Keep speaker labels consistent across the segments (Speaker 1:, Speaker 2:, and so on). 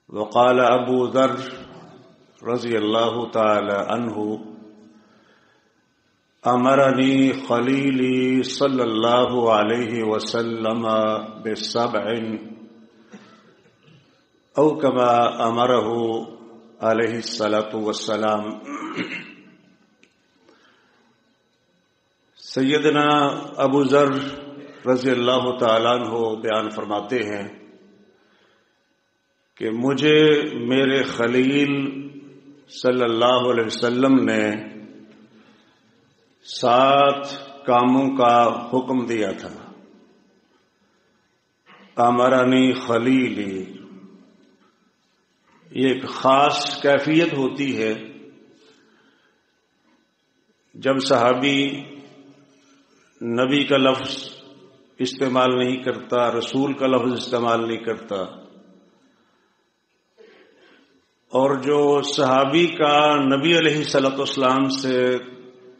Speaker 1: وقال ابو ذر رضی اللہ تعالی عنہ امرنی خلیلی صلی اللہ علیہ وسلم بسبع او کما امرہ علیہ الصلاۃ والسلام۔ سیدنا ابو ذر رضی اللہ تعالیٰ عنہ بیان فرماتے ہیں کہ مجھے میرے خلیل صلی اللہ علیہ وسلم نے 7 کاموں کا حکم دیا تھا۔ امرنی خلیلی، یہ ایک خاص کیفیت ہوتی ہے جب صحابی نبی کا لفظ استعمال نہیں کرتا، رسول کا لفظ استعمال نہیں کرتا، اور جو صحابی کا نبی علیہ الصلوۃ والسلام سے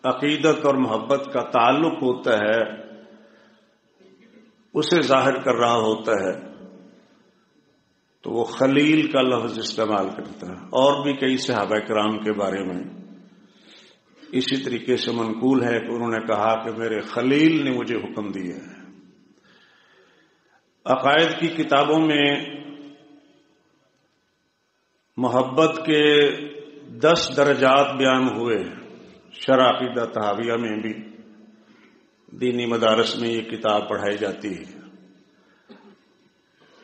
Speaker 1: عقیدت اور محبت کا تعلق ہوتا ہے اسے ظاہر کر رہا ہوتا ہے تو وہ خلیل کا لفظ استعمال کرتا ہے۔ اور بھی کئی صحابہ کرام کے بارے میں اسی طریقے سے منقول ہے کہ انہوں نے کہا کہ میرے خلیل نے مجھے حکم دیا ہے۔ عقائد کی کتابوں میں محبت کے 10 درجات بیان ہوئے، شرح عقیدہ طحاویہ میں بھی، دینی مدارس میں یہ کتاب پڑھائی جاتی ہے۔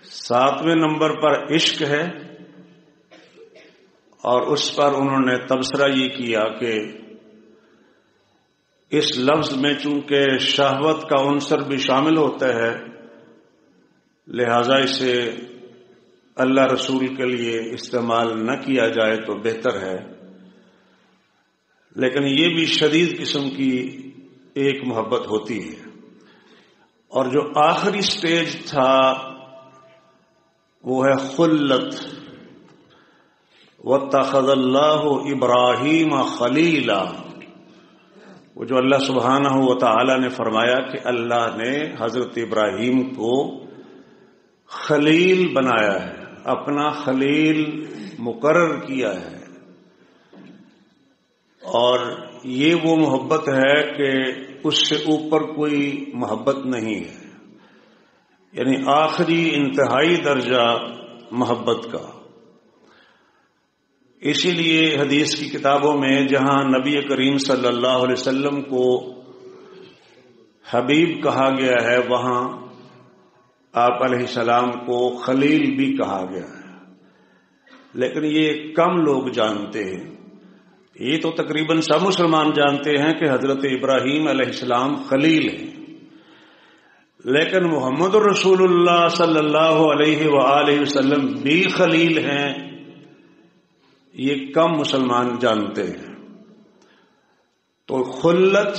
Speaker 1: 7ویں نمبر پر عشق ہے، اور اس پر انہوں نے تبصرہ یہ کیا کہ اس لفظ میں چونکہ شہوت کا عنصر بھی شامل ہوتا ہے لہذا اسے اللہ رسول کے لیے استعمال نہ کیا جائے تو بہتر ہے، لیکن یہ بھی شدید قسم کی ایک محبت ہوتی ہے۔ اور جو آخری سٹیج تھا وہ ہے خلت۔ واتخذ اللہ ابراہیم خلیلا، وہ جو اللہ سبحانہ و تعالی نے فرمایا کہ اللہ نے حضرت ابراہیم کو خلیل بنایا ہے، اپنا خلیل مقرر کیا ہے، اور یہ وہ محبت ہے کہ اس سے اوپر کوئی محبت نہیں ہے، یعنی آخری انتہائی درجہ محبت کا۔ اسی لیے حدیث کی کتابوں میں جہاں نبی کریم صلی اللہ علیہ وسلم کو حبیب کہا گیا ہے وہاں آپ علیہ السلام کو خلیل بھی کہا گیا ہے، لیکن یہ کم لوگ جانتے ہیں۔ یہ تو تقریباً سب مسلمان جانتے ہیں کہ حضرت ابراہیم علیہ السلام خلیل ہیں، لیکن محمد رسول اللہ صلی اللہ علیہ وآلہ وسلم بھی خلیل ہیں، یہ کم مسلمان جانتے ہیں۔ تو خلت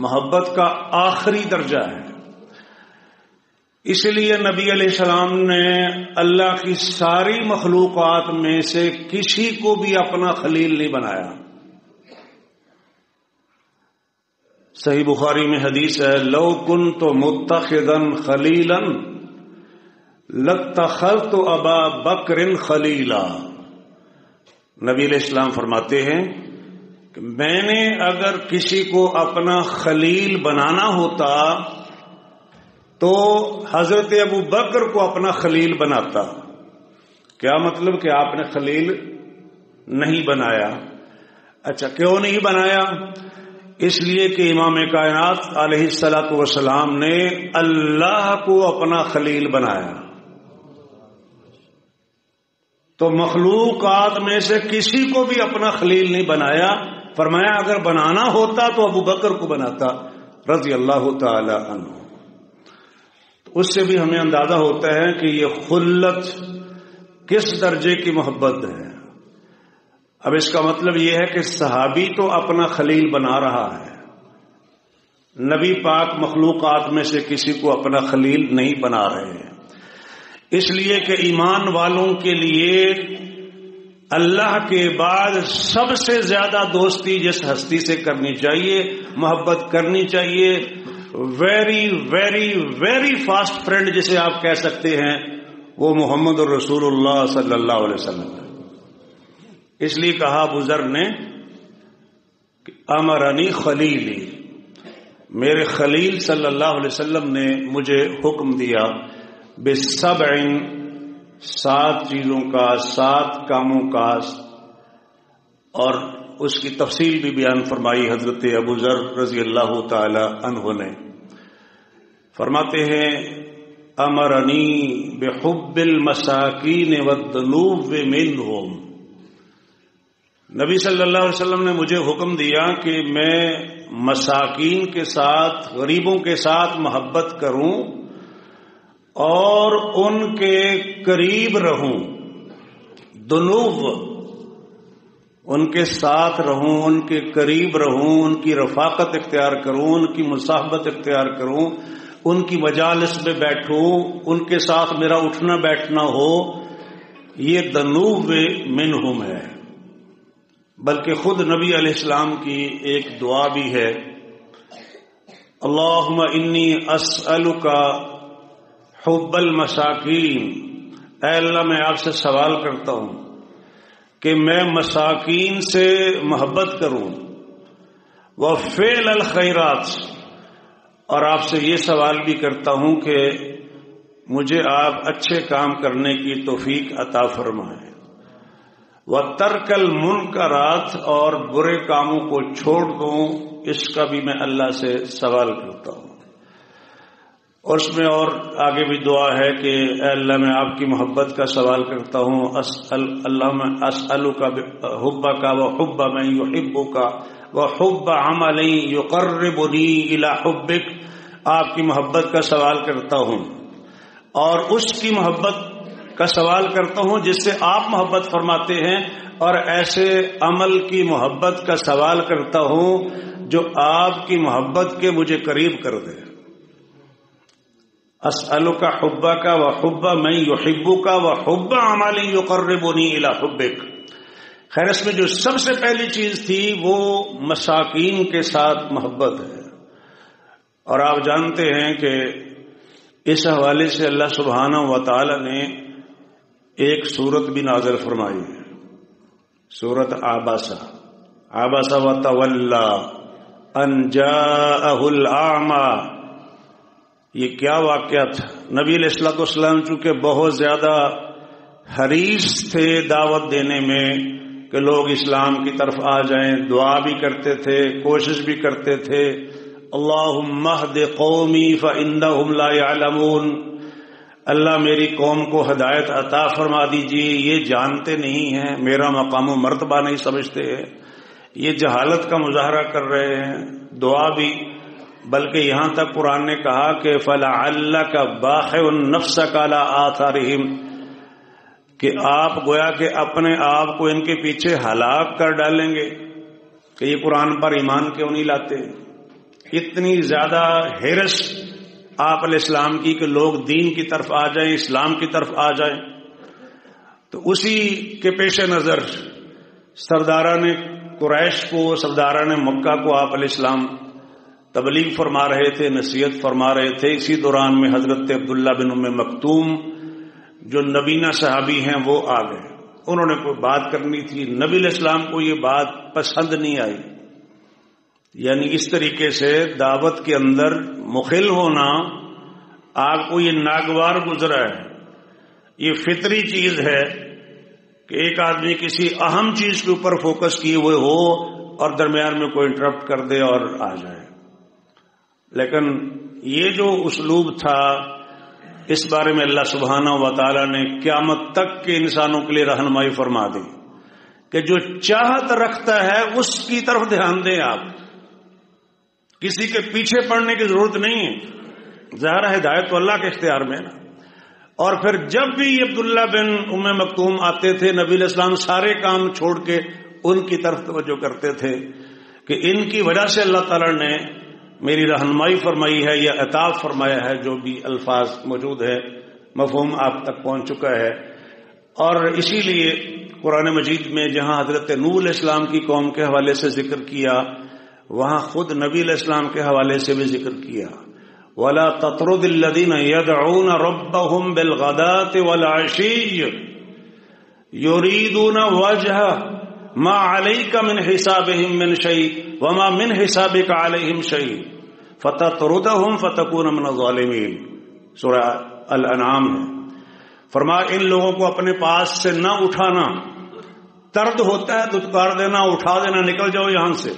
Speaker 1: محبت کا آخری درجہ ہے، اس لیے نبی علیہ السلام نے اللہ کی ساری مخلوقات میں سے کسی کو بھی اپنا خلیل نہیں بنایا۔ صحیح بخاری میں حدیث ہے لو کنت متخذا خلیلا لاتخذت ابا بکر خلیلا۔ نبی علیہ السلام فرماتے ہیں کہ میں نے اگر کسی کو اپنا خلیل بنانا ہوتا تو حضرت ابو بکر کو اپنا خلیل بناتا۔ کیا مطلب کہ آپ نے خلیل نہیں بنایا؟ اچھا، کیوں نہیں بنایا؟ اس لیے کہ امام کائنات علیہ الصلوۃ والسلام نے اللہ کو اپنا خلیل بنایا، تو مخلوقات میں سے کسی کو بھی اپنا خلیل نہیں بنایا۔ فرمایا اگر بنانا ہوتا تو ابو بکر کو بناتا رضی اللہ تعالی عنہ۔ تو اس سے بھی ہمیں اندازہ ہوتا ہے کہ یہ خلت کس درجے کی محبت ہے۔ اب اس کا مطلب یہ ہے کہ صحابی تو اپنا خلیل بنا رہا ہے، نبی پاک مخلوقات میں سے کسی کو اپنا خلیل نہیں بنا رہے ہیں، اس لیے کہ ایمان والوں کے لیے اللہ کے بعد سب سے زیادہ دوستی جس ہستی سے کرنی چاہیے، محبت کرنی چاہیے، very very very fast friend جسے آپ کہہ سکتے ہیں، وہ محمد الرسول اللہ صلی اللہ علیہ وسلم ہے۔ اس لیے کہا ابو ذر نے کہ امرنی خلیلی، میرے خلیل صلی اللہ علیہ وسلم نے مجھے حکم دیا بسبع، 7 چیزوں کا، 7 کاموں کا، اور اس کی تفصیل بھی بیان فرمائی حضرت ابو ذر رضی اللہ تعالی عنہ نے۔ فرماتے ہیں امرنی بحب المساکین والدنو منہم، نبی صلی اللہ علیہ وسلم نے مجھے حکم دیا کہ میں مساکین کے ساتھ، غریبوں کے ساتھ محبت کروں اور ان کے قریب رہوں، دنو، ان کے ساتھ رہوں، ان کے قریب رہوں، ان کی رفاقت اختیار کروں، ان کی مصاحبت اختیار کروں، ان کی مجالس میں بیٹھوں، ان کے ساتھ میرا اٹھنا بیٹھنا ہو، یہ دنو منہم ہے۔ بلکہ خود نبی علیہ السلام کی ایک دعا بھی ہے، اللہم انی اسألک حب المساکین، اے اللہ میں آپ سے سوال کرتا ہوں کہ میں مساکین سے محبت کروں، وفعل الخیرات، اور آپ سے یہ سوال بھی کرتا ہوں کہ مجھے آپ اچھے کام کرنے کی توفیق عطا فرمائیں، وترک المنکرات، اور برے کاموں کو چھوڑ دوں، اس کا بھی میں اللہ سے سوال کرتا ہوں۔ اور اس میں اور آگے بھی دعا ہے کہ اے اللہ میں آپ کی محبت کا سوال کرتا ہوں، اللہم اسألک حبک وحب من یحبک وحب عمل یقربنی الی حبک، آپ کی محبت کا سوال کرتا ہوں اور اس کی محبت کا سوال کرتا ہوں جس سے آپ محبت فرماتے ہیں، اور ایسے عمل کی محبت کا سوال کرتا ہوں جو آپ کی محبت کے مجھے قریب کر دے۔ اسألک حبک وحب من یحبک وحب عمل یقربنی الی حبک۔ خیر، اس میں جو سب سے پہلی چیز تھی وہ مساکین کے ساتھ محبت ہے، اور آپ جانتے ہیں کہ اس حوالے سے اللہ سبحانہ و تعالی نے ایک سورت بھی نازل فرمائی ہے، سورت عبسہ، عبس وتولی ان جاءہ الاعمی۔ یہ کیا واقعہ تھا؟ نبی علیہ الصلوۃ والسلام چونکہ بہت زیادہ حریص تھے دعوت دینے میں کہ لوگ اسلام کی طرف آ جائیں، دعا بھی کرتے تھے، کوشش بھی کرتے تھے، اللہم اہد قومی فانہم لا یعلمون، اللہ میری قوم کو ہدایت عطا فرما دیجیے، یہ جانتے نہیں ہیں، میرا مقام و مرتبہ نہیں سمجھتے ہیں، یہ جہالت کا مظاہرہ کر رہے ہیں۔ دعا بھی، بلکہ یہاں تک قرآن نے کہا کہ فَلَعَلَّكَ بَاخِعٌ نَفْسَكَ عَلَىٰ آثَارِهِمْ، کہ آپ گویا کہ اپنے آپ کو ان کے پیچھے ہلاک کر ڈالیں گے کہ یہ قرآن پر ایمان کیوں نہیں لاتے۔ اتنی زیادہ حرص آپ علیہ السلام کی کہ لوگ دین کی طرف آ جائیں، اسلام کی طرف آ جائیں۔ تو اسی کے پیش نظر سرداران قریش کو، سرداران مکہ کو آپ علیہ السلام تبلیغ فرما رہے تھے، نصیحت فرما رہے تھے۔ اسی دوران میں حضرت عبداللہ بن ام مکتوم جو نبینہ صحابی ہیں وہ آ گئے، انہوں نے کوئی بات کرنی تھی، نبی علیہ السلام کو یہ بات پسند نہیں آئی۔ یعنی اس طریقے سے دعوت کے اندر مخل ہونا آپ کو یہ ناگوار گزرا ہے، یہ فطری چیز ہے کہ ایک آدمی کسی اہم چیز کے اوپر فوکس کیے ہوئے ہو اور درمیان میں کوئی انٹرپٹ کر دے اور آ جائے۔ لیکن یہ جو اسلوب تھا، اس بارے میں اللہ سبحانہ و تعالی نے قیامت تک کے انسانوں کے لیے رہنمائی فرما دی کہ جو چاہت رکھتا ہے اس کی طرف دھیان دیں، آپ کسی کے پیچھے پڑنے کی ضرورت نہیں ہے، ظاہر ہدایت تو اللہ کے اختیار میں نا۔ اور پھر جب بھی عبداللہ بن ام مکتوم آتے تھے، نبی علیہ السلام سارے کام چھوڑ کے ان کی طرف توجہ کرتے تھے کہ ان کی وجہ سے اللہ تعالیٰ نے میری رہنمائی فرمائی ہے یا عطا فرمایا ہے، جو بھی الفاظ موجود ہے مفہوم آپ تک پہنچ چکا ہے۔ اور اسی لیے قرآن مجید میں جہاں حضرت نوح علیہ السلام کی قوم کے حوالے سے ذکر کیا، وہاں خود نبی علیہ السلام کے حوالے سے بھی ذکر کیا۔ ولا تطرد الذين يدعون ربهم بالغداة والعشي يريدون وجهه ما عليك من حسابهم من شيء وما من حسابك عليهم شيء فتطردهم فتكون من الظالمين. سورہ الانعام ہے. فرمایا ان لوگوں کو اپنے پاس سے نہ اٹھانا. طرد ہوتا ہے دھتکار دینا, اٹھا دینا, نکل جاؤ یہاں سے.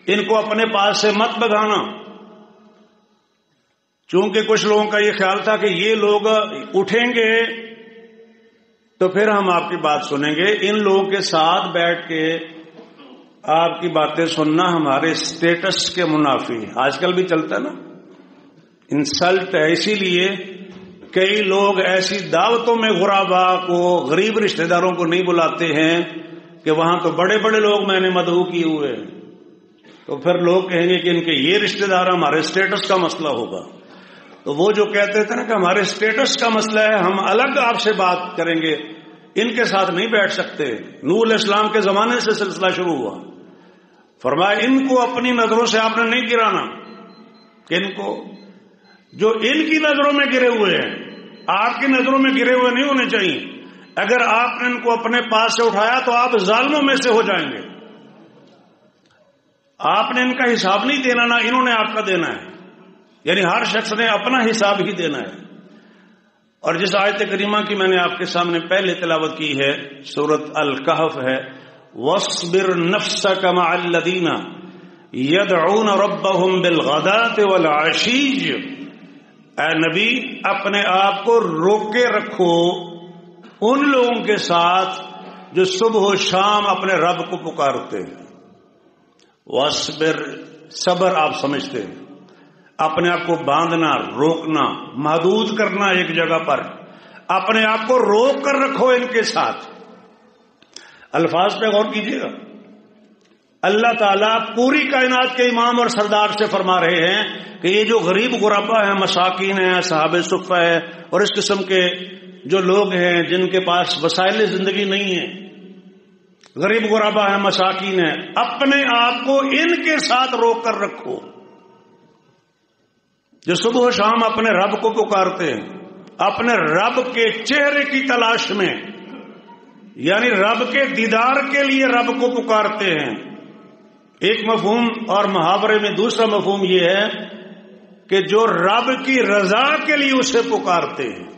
Speaker 1: ان کو اپنے پاس سے مت بھگانا. چونکہ کچھ لوگوں کا یہ خیال تھا کہ یہ لوگ اٹھیں گے تو پھر ہم آپ کی بات سنیں گے. ان لوگوں کے ساتھ بیٹھ کے آپ کی باتیں سننا ہمارے سٹیٹس کے منافی. آج کل بھی چلتا ہے نا انسلٹ ہے. اسی لیے کئی لوگ ایسی دعوتوں میں غربا کو, غریب رشتہ داروں کو نہیں بلاتے ہیں کہ وہاں تو بڑے بڑے لوگ میں نے مدعو کیے ہوئے ہیں, تو پھر لوگ کہیں گے کہ ان کے یہ رشتہ دار ہمارے سٹیٹس کا مسئلہ ہوگا. تو وہ جو کہتے تھے نا کہ ہمارے سٹیٹس کا مسئلہ ہے, ہم الگ آپ سے بات کریں گے, ان کے ساتھ نہیں بیٹھ سکتے. نوح علیہ السلام کے زمانے سے سلسلہ شروع ہوا. فرمایا ان کو اپنی نظروں سے آپ نے نہیں گرانا. کہ ان کو جو ان کی نظروں میں گرے ہوئے ہیں آپ کی نظروں میں گرے ہوئے نہیں ہونے چاہیے. اگر آپ نے ان کو اپنے پاس سے اٹھایا تو آپ ظالموں میں سے ہو جائیں گے. آپ نے ان کا حساب نہیں دینا, نہ انہوں نے آپ کا دینا ہے. یعنی ہر شخص نے اپنا حساب ہی دینا ہے. اور جس آیت کریمہ کی میں نے آپ کے سامنے پہلے تلاوت کی ہے سورۃ الکہف ہے, وَاصْبِرْ نَفْسَكَ مَعَ الَّذِينَ يَدْعُونَ رَبَّهُمْ بِالْغَدَاةِ وَالْعَشِيِّ. اے نبی اپنے آپ کو روکے رکھو ان لوگوں کے ساتھ جو صبح و شام اپنے رب کو پکارتے ہیں. وَاصْبِرْ, صبر آپ سمجھتے ہیں اپنے آپ کو باندھنا, روکنا, محدود کرنا ایک جگہ پر. اپنے آپ کو روک کر رکھو ان کے ساتھ. الفاظ پہ غور کیجیے گا. اللہ تعالیٰ پوری کائنات کے امام اور سردار سے فرما رہے ہیں کہ یہ جو غریب غربا ہیں, مساکین ہیں, اصحاب صفہ ہے, اور اس قسم کے جو لوگ ہیں جن کے پاس وسائل زندگی نہیں ہیں, غریب غربا ہیں, مساکین ہیں, اپنے آپ کو ان کے ساتھ روک کر رکھو جو صبح و شام اپنے رب کو پکارتے ہیں, اپنے رب کے چہرے کی تلاش میں, یعنی رب کے دیدار کے لیے رب کو پکارتے ہیں. ایک مفہوم, اور محاورے میں دوسرا مفہوم یہ ہے کہ جو رب کی رضا کے لیے اسے پکارتے ہیں,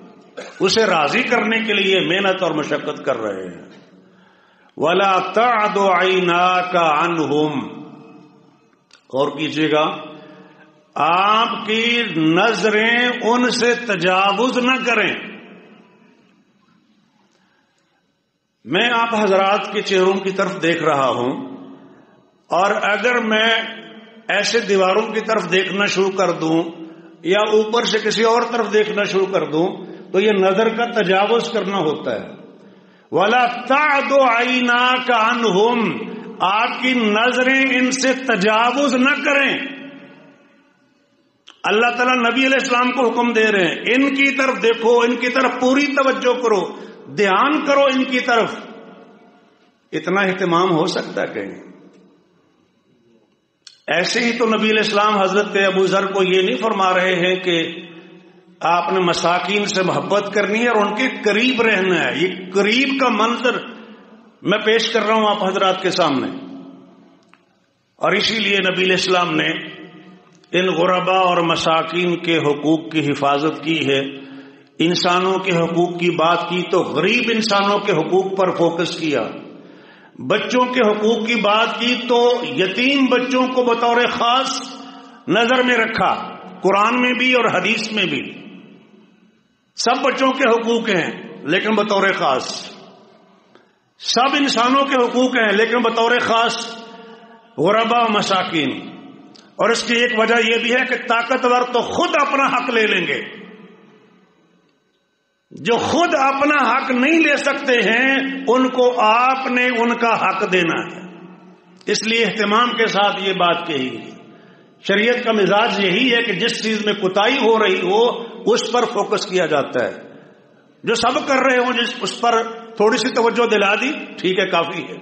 Speaker 1: اسے راضی کرنے کے لیے محنت اور مشقت کر رہے ہیں. وَلَا تَعْدُ عَيْنَاكَ عَنْهُمْ, اور کیجیے گا آپ کی نظریں ان سے تجاوز نہ کریں. میں آپ حضرات کے چہروں کی طرف دیکھ رہا ہوں, اور اگر میں ایسے دیواروں کی طرف دیکھنا شروع کر دوں یا اوپر سے کسی اور طرف دیکھنا شروع کر دوں تو یہ نظر کا تجاوز کرنا ہوتا ہے. وَلَا تَعْدُ عَيْنَاكَ عَنْهُمْ, آپ کی نظریں ان سے تجاوز نہ کریں. اللہ تعالیٰ نبی علیہ السلام کو حکم دے رہے ہیں ان کی طرف دیکھو, ان کی طرف پوری توجہ کرو, دھیان کرو ان کی طرف. اتنا اہتمام ہو سکتا ہے کہیں؟ ایسے ہی تو نبی علیہ السلام حضرت ابو ذر کو یہ نہیں فرما رہے ہیں کہ آپ نے مساکین سے محبت کرنی ہے اور ان کے قریب رہنا ہے. یہ قریب کا منظر میں پیش کر رہا ہوں آپ حضرات کے سامنے. اور اسی لیے نبی علیہ السلام نے ان غربا اور مساکین کے حقوق کی حفاظت کی ہے. انسانوں کے حقوق کی بات کی تو غریب انسانوں کے حقوق پر فوکس کیا. بچوں کے حقوق کی بات کی تو یتیم بچوں کو بطور خاص نظر میں رکھا, قرآن میں بھی اور حدیث میں بھی. سب بچوں کے حقوق ہیں لیکن بطور خاص, سب انسانوں کے حقوق ہیں لیکن بطور خاص غربا و مساکین. اور اس کی ایک وجہ یہ بھی ہے کہ طاقتور تو خود اپنا حق لے لیں گے, جو خود اپنا حق نہیں لے سکتے ہیں ان کو آپ نے ان کا حق دینا ہے. اس لیے اہتمام کے ساتھ یہ بات کہی ہے. شریعت کا مزاج یہی ہے کہ جس چیز میں کوتاہی ہو رہی ہو اس پر فوکس کیا جاتا ہے. جو سب کر رہے ہوں اس پر تھوڑی سی توجہ دلا دی, ٹھیک ہے, کافی ہے.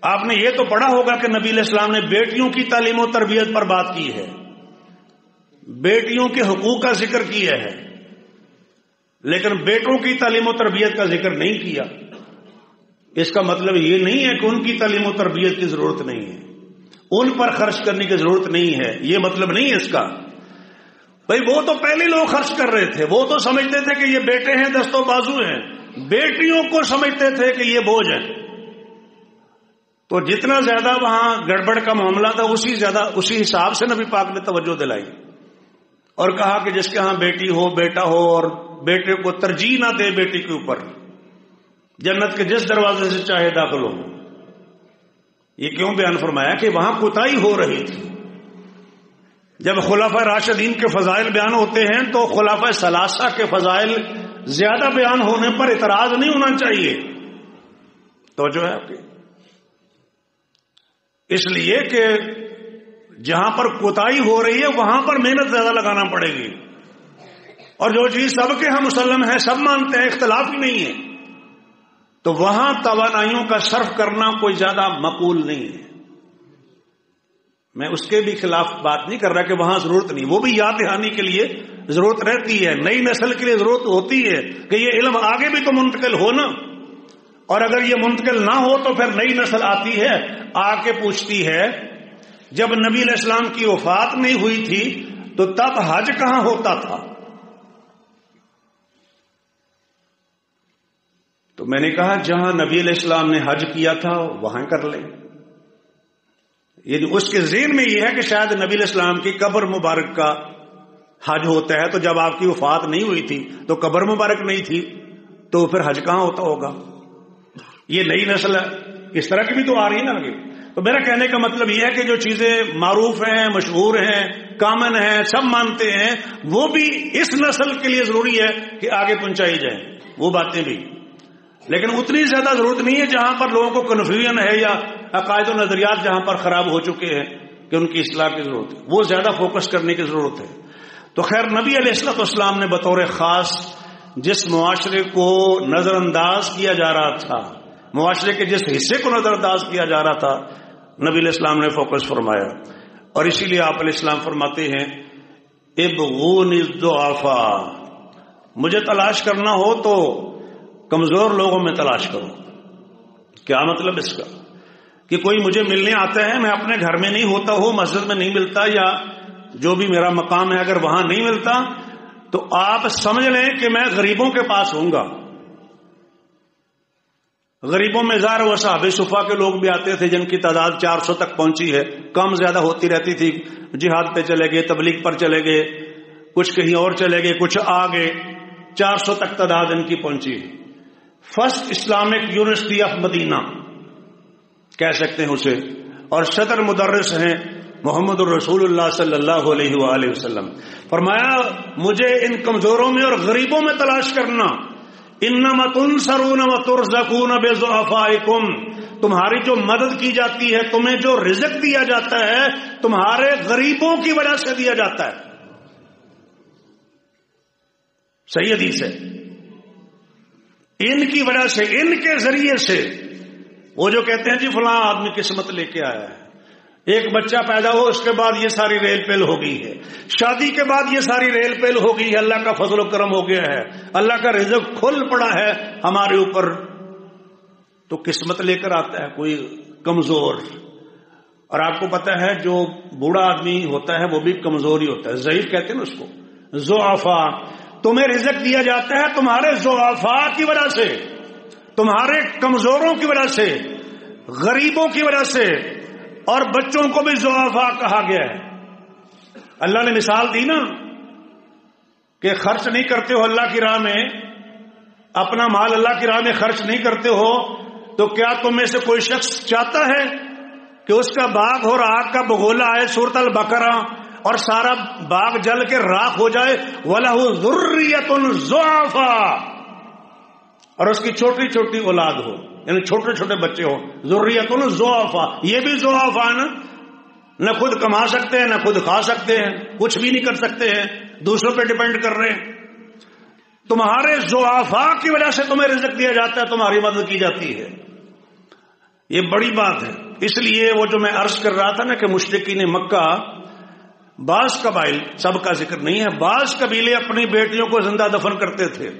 Speaker 1: آپ نے یہ تو پڑھا ہوگا کہ نبی علیہ السلام نے بیٹیوں کی تعلیم و تربیت پر بات کی ہے. بیٹیوں کے حقوق کا ذکر کیا ہے، لیکن بیٹوں کی تعلیم و تربیت کا ذکر نہیں کیا۔ اس کا مطلب یہ نہیں ہے کہ ان کی تعلیم و تربیت کی ضرورت نہیں ہے، ان پر خرچ کرنے کی ضرورت نہیں ہے، یہ مطلب نہیں ہے اس کا۔ بھائی وہ تو پہلے لوگ خرچ کر رہے تھے، وہ تو سمجھتے تھے کہ یہ بیٹے ہیں دست و بازو ہیں، بیٹیوں کو سمجھتے تھے کہ یہ بوجھ ہیں۔ تو جتنا زیادہ وہاں گڑبڑ کا معاملہ تھا اسی حساب سے نبی پاک نے توجہ دلائی اور کہا کہ جس کے ہاں بیٹی ہو بیٹا ہو اور بیٹے کو ترجیح نہ دے بیٹی کے اوپر، جنت کے جس دروازے سے چاہے داخل ہو۔ یہ کیوں بیان فرمایا کہ وہاں کوتاہی ہو رہی تھی۔ جب خلفاء راشدین کے فضائل بیان ہوتے ہیں تو خلفاء ثلاثہ کے فضائل زیادہ بیان ہونے پر اعتراض نہیں ہونا چاہیے۔ توجہ ہے آپ کی؟ اس لیے کہ جہاں پر کوتاہی ہو رہی ہے وہاں پر محنت زیادہ لگانا پڑے گی، اور جو چیز سب کے ہم مسلم ہیں، سب مانتے ہیں، اختلاف ہی نہیں ہے، تو وہاں توانائیوں کا صرف کرنا کوئی زیادہ مقبول نہیں ہے۔ میں اس کے بھی خلاف بات نہیں کر رہا کہ وہاں ضرورت نہیں، وہ بھی یاد دہانی کے لیے ضرورت رہتی ہے، نئی نسل کے لیے ضرورت ہوتی ہے کہ یہ علم آگے بھی تو منتقل ہو نا، اور اگر یہ منتقل نہ ہو تو پھر نئی نسل آتی ہے آ کے پوچھتی ہے جب نبی علیہ السلام کی وفات نہیں ہوئی تھی تو تب حج کہاں ہوتا تھا؟ تو میں نے کہا جہاں نبی علیہ السلام نے حج کیا تھا وہاں کر لیں۔ اس کے ذہن میں یہ ہے کہ شاید نبی علیہ السلام کی قبر مبارک کا حج ہوتا ہے، تو جب آپ کی وفات نہیں ہوئی تھی تو قبر مبارک نہیں تھی، تو پھر حج کہاں ہوتا ہوگا؟ یہ نئی نسل ہے، اس طرح کی بھی تو آ رہی ہے نا آگے۔ تو میرا کہنے کا مطلب یہ ہے کہ جو چیزیں معروف ہیں، مشہور ہیں، کامن ہیں، سب مانتے ہیں، وہ بھی اس نسل کے لیے ضروری ہے کہ آگے پہنچائی جائیں وہ باتیں بھی، لیکن اتنی زیادہ ضرورت نہیں ہے جہاں پر لوگوں کو کنفیوژن ہے یا عقائد و نظریات جہاں پر خراب ہو چکے ہیں کہ ان کی اصلاح کی ضرورت ہے، وہ زیادہ فوکس کرنے کی ضرورت ہے۔ تو خیر نبی علیہ السلام نے بطور خاص جس معاشرے کو نظر انداز کیا جا رہا تھا، معاشرے کے جس حصے کو نظر انداز کیا جا رہا تھا، نبی علیہ السلام نے فوکس فرمایا، اور اسی لیے آپ علیہ السلام فرماتے ہیں ابغونی الضعفاء، مجھے تلاش کرنا ہو تو کمزور لوگوں میں تلاش کرو۔ کیا مطلب اس کا؟ کہ کوئی مجھے ملنے آتا ہے، میں اپنے گھر میں نہیں ہوتا ہوں، مسجد میں نہیں ملتا، یا جو بھی میرا مقام ہے اگر وہاں نہیں ملتا تو آپ سمجھ لیں کہ میں غریبوں کے پاس ہوں گا۔ غریبوں میں ظاہر و صحابہ صفا کے لوگ بھی آتے تھے جن کی تعداد 400 تک پہنچی ہے، کم زیادہ ہوتی رہتی تھی، جہاد پہ چلے گئے، تبلیغ پر چلے گئے، کچھ کہیں اور چلے گئے، کچھ آگے، 400 تک تعداد ان کی پہنچی۔ فرسٹ اسلامک یونیورسٹی آف مدینہ کہہ سکتے ہیں اسے، اور صدر مدرس ہیں محمد الرسول اللہ صلی اللہ علیہ وآلہ وسلم۔ فرمایا مجھے ان کمزوروں میں اور غریبوں میں تلاش کرنا، انما تنصرون وترزقون بضعفائکم، تمہاری جو مدد کی جاتی ہے، تمہیں جو رزق دیا جاتا ہے، تمہارے غریبوں کی وجہ سے دیا جاتا ہے۔ صحیح حدیث ہے، ان کی وجہ سے، ان کے ذریعے سے۔ وہ جو کہتے ہیں جی فلاں آدمی قسمت لے کے آیا ہے، ایک بچہ پیدا ہو اس کے بعد یہ ساری ریل پیل ہو گئی ہے، شادی کے بعد یہ ساری ریل پیل ہو گئی ہے، اللہ کا فضل و کرم ہو گیا ہے، اللہ کا رزق کھل پڑا ہے ہمارے اوپر، تو قسمت لے کر آتا ہے کوئی کمزور۔ اور آپ کو پتا ہے جو بوڑھا آدمی ہوتا ہے وہ بھی کمزور ہی ہوتا ہے، ضعیف کہتے ہیں نا اس کو، ضعفاء۔ تمہیں رزق دیا جاتا ہے تمہارے ضعفاء کی وجہ سے، تمہارے کمزوروں کی وجہ سے، غریبوں کی وجہ سے، اور بچوں کو بھی ضعفاء کہا گیا ہے۔ اللہ نے مثال دی نا کہ خرچ نہیں کرتے ہو اللہ کی راہ میں، اپنا مال اللہ کی راہ میں خرچ نہیں کرتے ہو، تو کیا تم میں سے کوئی شخص چاہتا ہے کہ اس کا باغ اور آگ کا بگولا آئے سورۃ البقرہ اور سارا باغ جل کے راکھ ہو جائے؟ وَلَهُ ذُرِّيَّةٌ ضُعَفَاء، اور اس کی چھوٹی چھوٹی اولاد ہو، یعنی چھوٹے چھوٹے بچے ہو، ذُرِّيَّةٌ ضُعَفَاء، یہ بھی ضعفاء نا، نہ خود کما سکتے ہیں، نہ خود کھا سکتے ہیں، کچھ بھی نہیں کر سکتے ہیں، دوسروں پہ ڈیپینڈ کر رہے ہیں۔ تمہارے ضعفاء کی وجہ سے تمہیں رزق دیا جاتا ہے، تمہاری مدد کی جاتی ہے، یہ بڑی بات ہے۔ اس لیے وہ جو میں عرض کر رہا تھا نا کہ مشرکین مکہ بعض قبائل، سب کا ذکر نہیں ہے، بعض قبیلے اپنی بیٹیوں کو زندہ دفن کرتے تھے،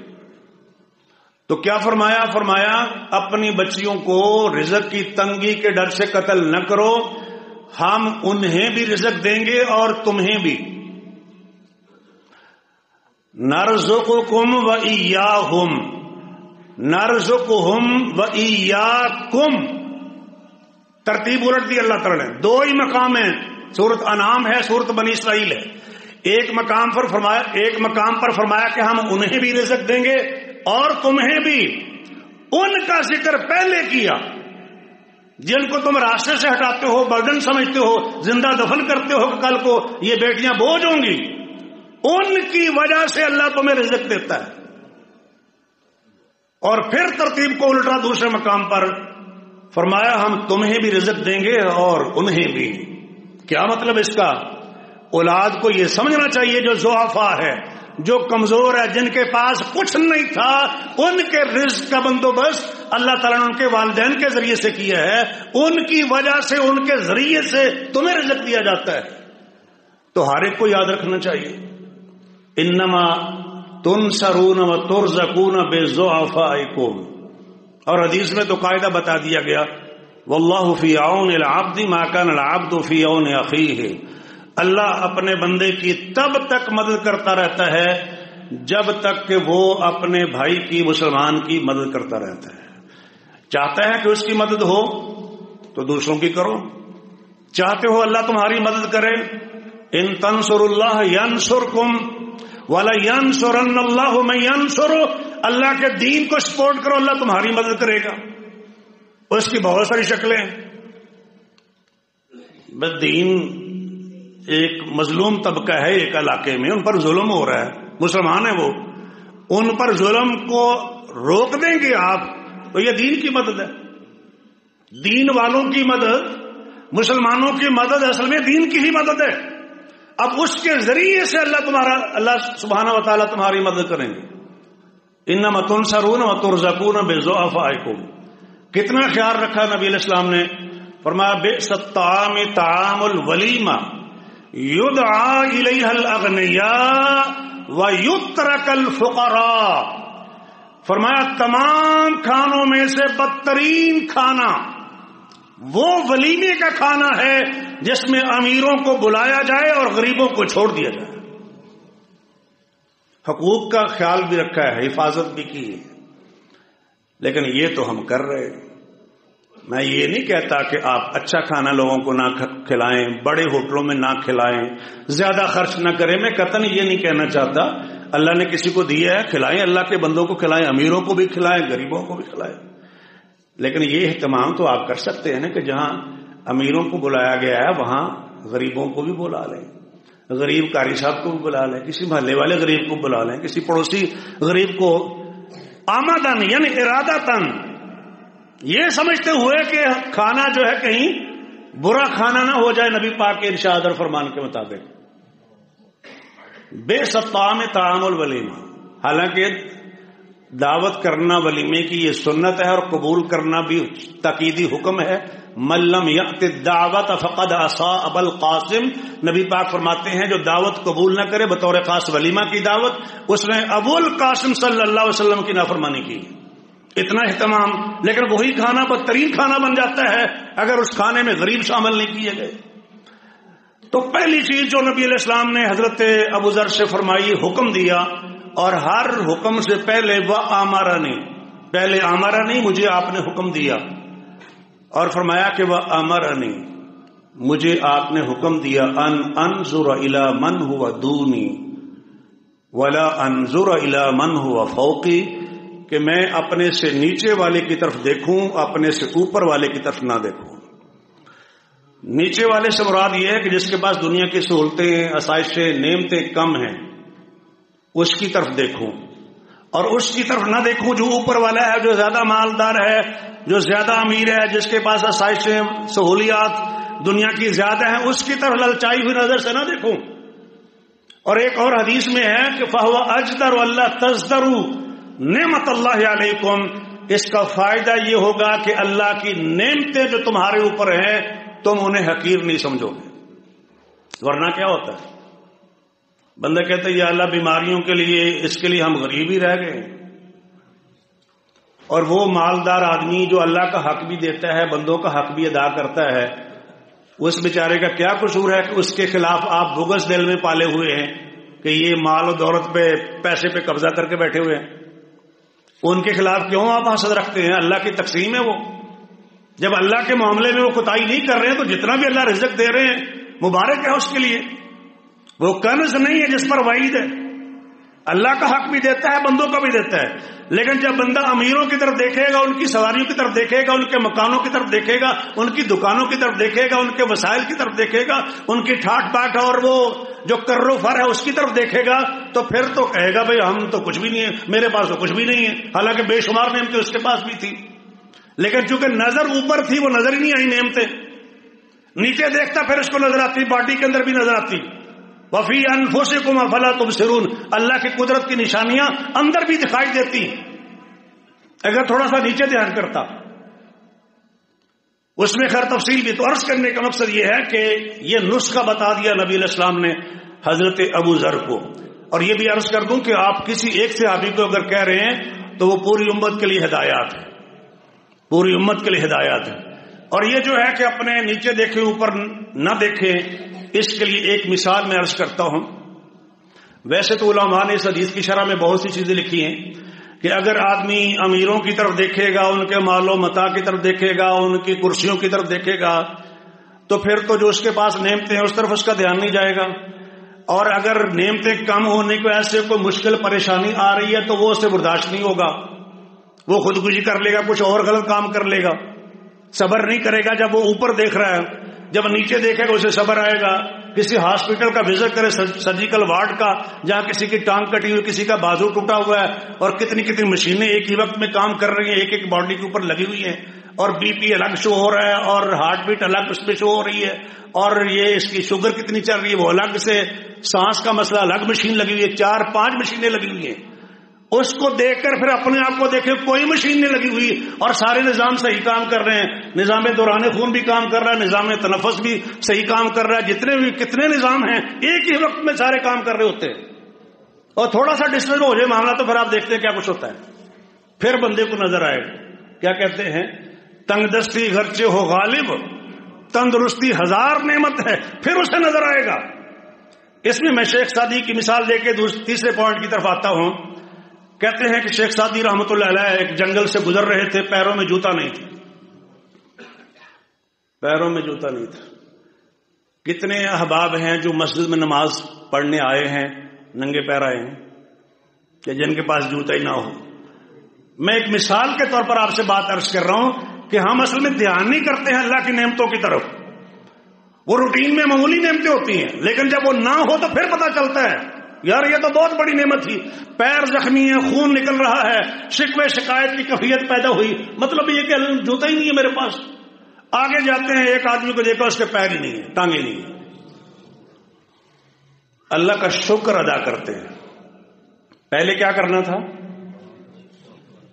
Speaker 1: تو کیا فرمایا؟ فرمایا اپنی بچیوں کو رزق کی تنگی کے ڈر سے قتل نہ کرو، ہم انہیں بھی رزق دیں گے اور تمہیں بھی. نرزقکم و ایاہم، نرزقہم و ایاکم، ترتیب الٹ دی اللہ تعالی نے. دو ہی مقام ہیں، سورۃ انعام ہے، سورۃ بنی اسرائیل ہے. ایک مقام پر فرمایا کہ ہم انہیں بھی رزق دیں گے اور تمہیں بھی. ان کا ذکر پہلے کیا جن کو تم راستے سے ہٹاتے ہو، برڈن سمجھتے ہو، زندہ دفن کرتے ہو کہ کل کو یہ بیٹیاں بوجھ ہوں گی، ان کی وجہ سے اللہ تمہیں رزق دیتا ہے. اور پھر ترتیب کو الٹا دوسرے مقام پر فرمایا ہم تمہیں بھی رزق دیں گے اور انہیں بھی. کیا مطلب اس کا؟ اولاد کو یہ سمجھنا چاہیے جو ضعفاء ہے، جو کمزور ہے، جن کے پاس کچھ نہیں تھا، ان کے رزق کا بندوبست اللہ تعالیٰ نے ان کے والدین کے ذریعے سے کیا ہے، ان کی وجہ سے، ان کے ذریعے سے تمہیں رزق دیا جاتا ہے. تو ہر ایک کو یاد رکھنا چاہیے انما تنصرون و ترزقون بضعفائکم. اور حدیث میں تو قاعدہ بتا دیا گیا واللہ فی عون العبد ما کان العبد فی عون اخیہ. اللہ اپنے بندے کی تب تک مدد کرتا رہتا ہے جب تک کہ وہ اپنے بھائی کی، مسلمان کی مدد کرتا رہتا ہے. چاہتا ہے کہ اس کی مدد ہو تو دوسروں کی کرو. چاہتے ہو اللہ تمہاری مدد کرے، ان تنصروا اللہ ینصرکم ولا ینصرن اللہ من ینصرہ. اللہ کے دین کو سپورٹ کرو، اللہ تمہاری مدد کرے گا. اس کی بہت ساری شکلیں ہیں. بس دین ایک مظلوم طبقہ ہے ایک علاقے میں، ان پر ظلم ہو رہا ہے، مسلمان ہیں وہ، ان پر ظلم کو روک دیں گے آپ تو یہ دین کی مدد ہے. دین والوں کی مدد، مسلمانوں کی مدد اصل میں دین کی ہی مدد ہے. اب اس کے ذریعے سے اللہ سبحانہ و تعالیٰ تمہاری مدد کریں گے. انما تنصرون و ترزقون بضعفائکم. کتنا خیال رکھا نبی علیہ السلام نے، فرمایا بئس الطعام طعام الولیمہ یدعا الیہ الاغنیاء ویترک الفقراء. فرمایا تمام کھانوں میں سے بدترین کھانا وہ ولیمے کا کھانا ہے جس میں امیروں کو بلایا جائے اور غریبوں کو چھوڑ دیا جائے. حقوق کا خیال بھی رکھا ہے، حفاظت بھی کی ہے، لیکن یہ تو ہم کر رہے. میں یہ نہیں کہتا کہ آپ اچھا کھانا لوگوں کو نہ کھلائیں، بڑے ہوٹلوں میں نہ کھلائیں، زیادہ خرچ نہ کریں. میں قطعاً یہ نہیں کہنا چاہتا. اللہ نے کسی کو دیا ہے، کھلائیں، اللہ کے بندوں کو کھلائیں، امیروں کو بھی کھلائیں، غریبوں کو بھی کھلائیں. لیکن یہ اہتمام تو آپ کر سکتے ہیں نا کہ جہاں امیروں کو بلایا گیا ہے وہاں غریبوں کو بھی بلا لیں. غریب قاری صاحب کو بھی بلا لیں، کسی محلے والے غریب کو بلا لیں، کسی پڑوسی غریب کو آمدن یعنی ارادتن یہ سمجھتے ہوئے کہ کھانا جو ہے کہیں برا کھانا نہ ہو جائے. نبی پاک کے ارشاد اور فرمان کے مطابق بئس الطعام طعام الولیمہ. حالانکہ دعوت کرنا ولیمے کی یہ سنت ہے اور قبول کرنا بھی تاکیدی حکم ہے. من لم یأت الدعوت فقد عصى ابا القاسم. نبی پاک فرماتے ہیں جو دعوت قبول نہ کرے بطور خاص ولیمہ کی دعوت، اس نے ابو القاسم صلی اللہ علیہ وسلم کی نافرمانی کی. اتنا اہتمام، لیکن وہی کھانا بدترین کھانا بن جاتا ہے اگر اس کھانے میں غریب شامل نہیں کیے گئے. تو پہلی چیز جو نبی علیہ السلام نے حضرت ابو ذر سے فرمائی، حکم دیا، اور ہر حکم سے پہلے وہ آمرانی، پہلے آمرانی مجھے آپ نے حکم دیا، اور فرمایا کہ وہ امرنی مجھے آپ نے حکم دیا ان انظر الی من هو دونی ولا انظر الی من هو فوقی، کہ میں اپنے سے نیچے والے کی طرف دیکھوں، اپنے سے اوپر والے کی طرف نہ دیکھوں. نیچے والے سے مراد یہ ہے کہ جس کے پاس دنیا کی سہولتیں، آسائشیں، نعمتیں کم ہیں، اس کی طرف دیکھوں، اور اس کی طرف نہ دیکھوں جو اوپر والا ہے، جو زیادہ مالدار ہے، جو زیادہ امیر ہے، جس کے پاس آسائشیں، سہولیات دنیا کی زیادہ ہیں، اس کی طرف للچائی ہوئی نظر سے نہ دیکھوں. اور ایک اور حدیث میں ہے کہ فَهُوَ أَجْدَرُ أَلَّا تَزْدَرُوا نعمت اللہ علیکم. اس کا فائدہ یہ ہوگا کہ اللہ کی نعمتیں جو تمہارے اوپر ہیں تم انہیں حقیر نہیں سمجھو گے. ورنہ کیا ہوتا ہے؟ بندہ کہتا ہے یا اللہ بیماریوں کے لیے اس کے لیے ہم غریب ہی رہ گئے، اور وہ مالدار آدمی جو اللہ کا حق بھی دیتا ہے، بندوں کا حق بھی ادا کرتا ہے، اس بیچارے کا کیا قصور ہے کہ اس کے خلاف آپ بغض دل میں پالے ہوئے ہیں کہ یہ مال و دولت پہ، پیسے پہ قبضہ کر کے بیٹھے ہوئے ہیں؟ ان کے خلاف کیوں آپ حسد رکھتے ہیں؟ اللہ کی تقسیم ہے وہ. جب اللہ کے معاملے میں وہ کوتاہی نہیں کر رہے ہیں تو جتنا بھی اللہ رزق دے رہے ہیں مبارک ہے اس کے لیے. وہ کنز نہیں ہے جس پر وعید ہے. اللہ کا حق بھی دیتا ہے، بندوں کا بھی دیتا ہے. لیکن جب بندہ امیروں کی طرف دیکھے گا، ان کی سواریوں کی طرف دیکھے گا، ان کے مکانوں کی طرف دیکھے گا، ان کی دکانوں کی طرف دیکھے گا، ان کے وسائل کی طرف دیکھے گا، ان کی ٹھاٹ باٹ اور وہ جو کر و فر ہے اس کی طرف دیکھے گا، تو پھر تو کہے گا بھئی ہم تو کچھ بھی نہیں ہے، میرے پاس تو کچھ بھی نہیں ہے. حالانکہ بے شمار نعمتیں اس کے پاس بھی تھی، لیکن چونکہ نظر اوپر تھی وہ نظر ہی نہیں آئی نعمتیں. نیچے دیکھتا پھر اس کو نظر آتی، باڈی کے اندر بھی نظر آتی. وفی انفسکم افلا تبصرون، اللہ کی قدرت کی نشانیاں اندر بھی دکھائی دیتی اگر تھوڑا سا نیچے دھیان کرتا. اس میں خیر تفصیل بھی. تو عرض کرنے کا مقصد یہ ہے کہ یہ نسخہ بتا دیا نبی علیہ السلام نے حضرت ابو ذر کو. اور یہ بھی عرض کر دوں کہ آپ کسی ایک صحابی کو اگر کہہ رہے ہیں تو وہ پوری امت کے لیے ہدایات ہے، پوری امت کے لیے ہدایات ہے. اور یہ جو ہے کہ اپنے نیچے دیکھیں اوپر نہ دیکھیں، اس کے لیے ایک مثال میں عرض کرتا ہوں. ویسے تو علماء نے اس حدیث کی شرح میں بہت سی چیزیں لکھی ہیں کہ اگر آدمی امیروں کی طرف دیکھے گا، ان کے مال و متاع کی طرف دیکھے گا، ان کی کرسیوں کی طرف دیکھے گا، تو پھر تو جو اس کے پاس نعمتیں ہیں اس طرف اس کا دھیان نہیں جائے گا. اور اگر نعمتیں کم ہونے کو ایسے کوئی مشکل پریشانی آ رہی ہے تو وہ اسے برداشت نہیں ہوگا، وہ خودکشی کر لے گا، کچھ اور غلط کام کر لے گا، صبر نہیں کرے گا. جب وہ اوپر دیکھ رہا ہے، جب نیچے دیکھے گا اسے صبر آئے گا. کسی ہاسپٹل کا وزٹ کرے، سرجیکل وارڈ کا، جہاں کسی کی ٹانگ کٹی ہوئی، کسی کا بازو ٹوٹا ہوا ہے، اور کتنی کتنی مشینیں ایک ہی وقت میں کام کر رہی ہیں، ایک ایک باڈی کے اوپر لگی ہوئی ہیں، اور بی پی الگ شو ہو رہا ہے، اور ہارٹ بیٹ الگ اس پہ شو ہو رہی ہے، اور یہ اس کی شوگر کتنی چل رہی ہے وہ الگ سے، سانس کا مسئلہ الگ مشین لگی ہوئی ہے، 4-5 مشینیں لگی ہوئی ہیں. اس کو دیکھ کر پھر اپنے آپ کو دیکھیں کوئی مشین نہیں لگی ہوئی اور سارے نظام صحیح کام کر رہے ہیں. نظام دوران خون بھی کام کر رہا ہے، نظام تنفس بھی صحیح کام کر رہا ہے، جتنے بھی کتنے نظام ہیں ایک ہی وقت میں سارے کام کر رہے ہوتے ہیں. اور تھوڑا سا ڈسٹرب ہو جائے معاملہ تو پھر آپ دیکھتے ہیں کیا کچھ ہوتا ہے. پھر بندے کو نظر آئے کیا کہتے ہیں، تنگ دستی گرچہ ہو غالب، تندرستی 1000 نعمت ہے، پھر اسے نظر آئے گا. اس میں شیخ سعدی کی مثال دے کے تیسرے پوائنٹ کی طرف آتا ہوں. کہتے ہیں کہ شیخ سعدی رحمۃ اللہ علیہ ایک جنگل سے گزر رہے تھے، پیروں میں جوتا نہیں تھا، پیروں میں جوتا نہیں تھا. کتنے احباب ہیں جو مسجد میں نماز پڑھنے آئے ہیں ننگے پیر آئے ہیں کہ جن کے پاس جوتا ہی نہ ہو. میں ایک مثال کے طور پر آپ سے بات عرض کر رہا ہوں کہ ہم اصل میں دھیان نہیں کرتے ہیں اللہ کی نعمتوں کی طرف. وہ روٹین میں معمولی نعمتیں ہوتی ہیں، لیکن جب وہ نہ ہو تو پھر پتہ چلتا ہے یار یہ تو بہت بڑی نعمت تھی. پیر زخمی ہے، خون نکل رہا ہے، شکوے شکایت کی کیفیت پیدا ہوئی، مطلب یہ کہ جوتا ہی نہیں ہے میرے پاس. آگے جاتے ہیں ایک آدمی کو دیکھا اس کے پیر ہی نہیں ہے، ٹانگیں نہیں ہیں. اللہ کا شکر ادا کرتے ہیں. پہلے کیا کرنا تھا؟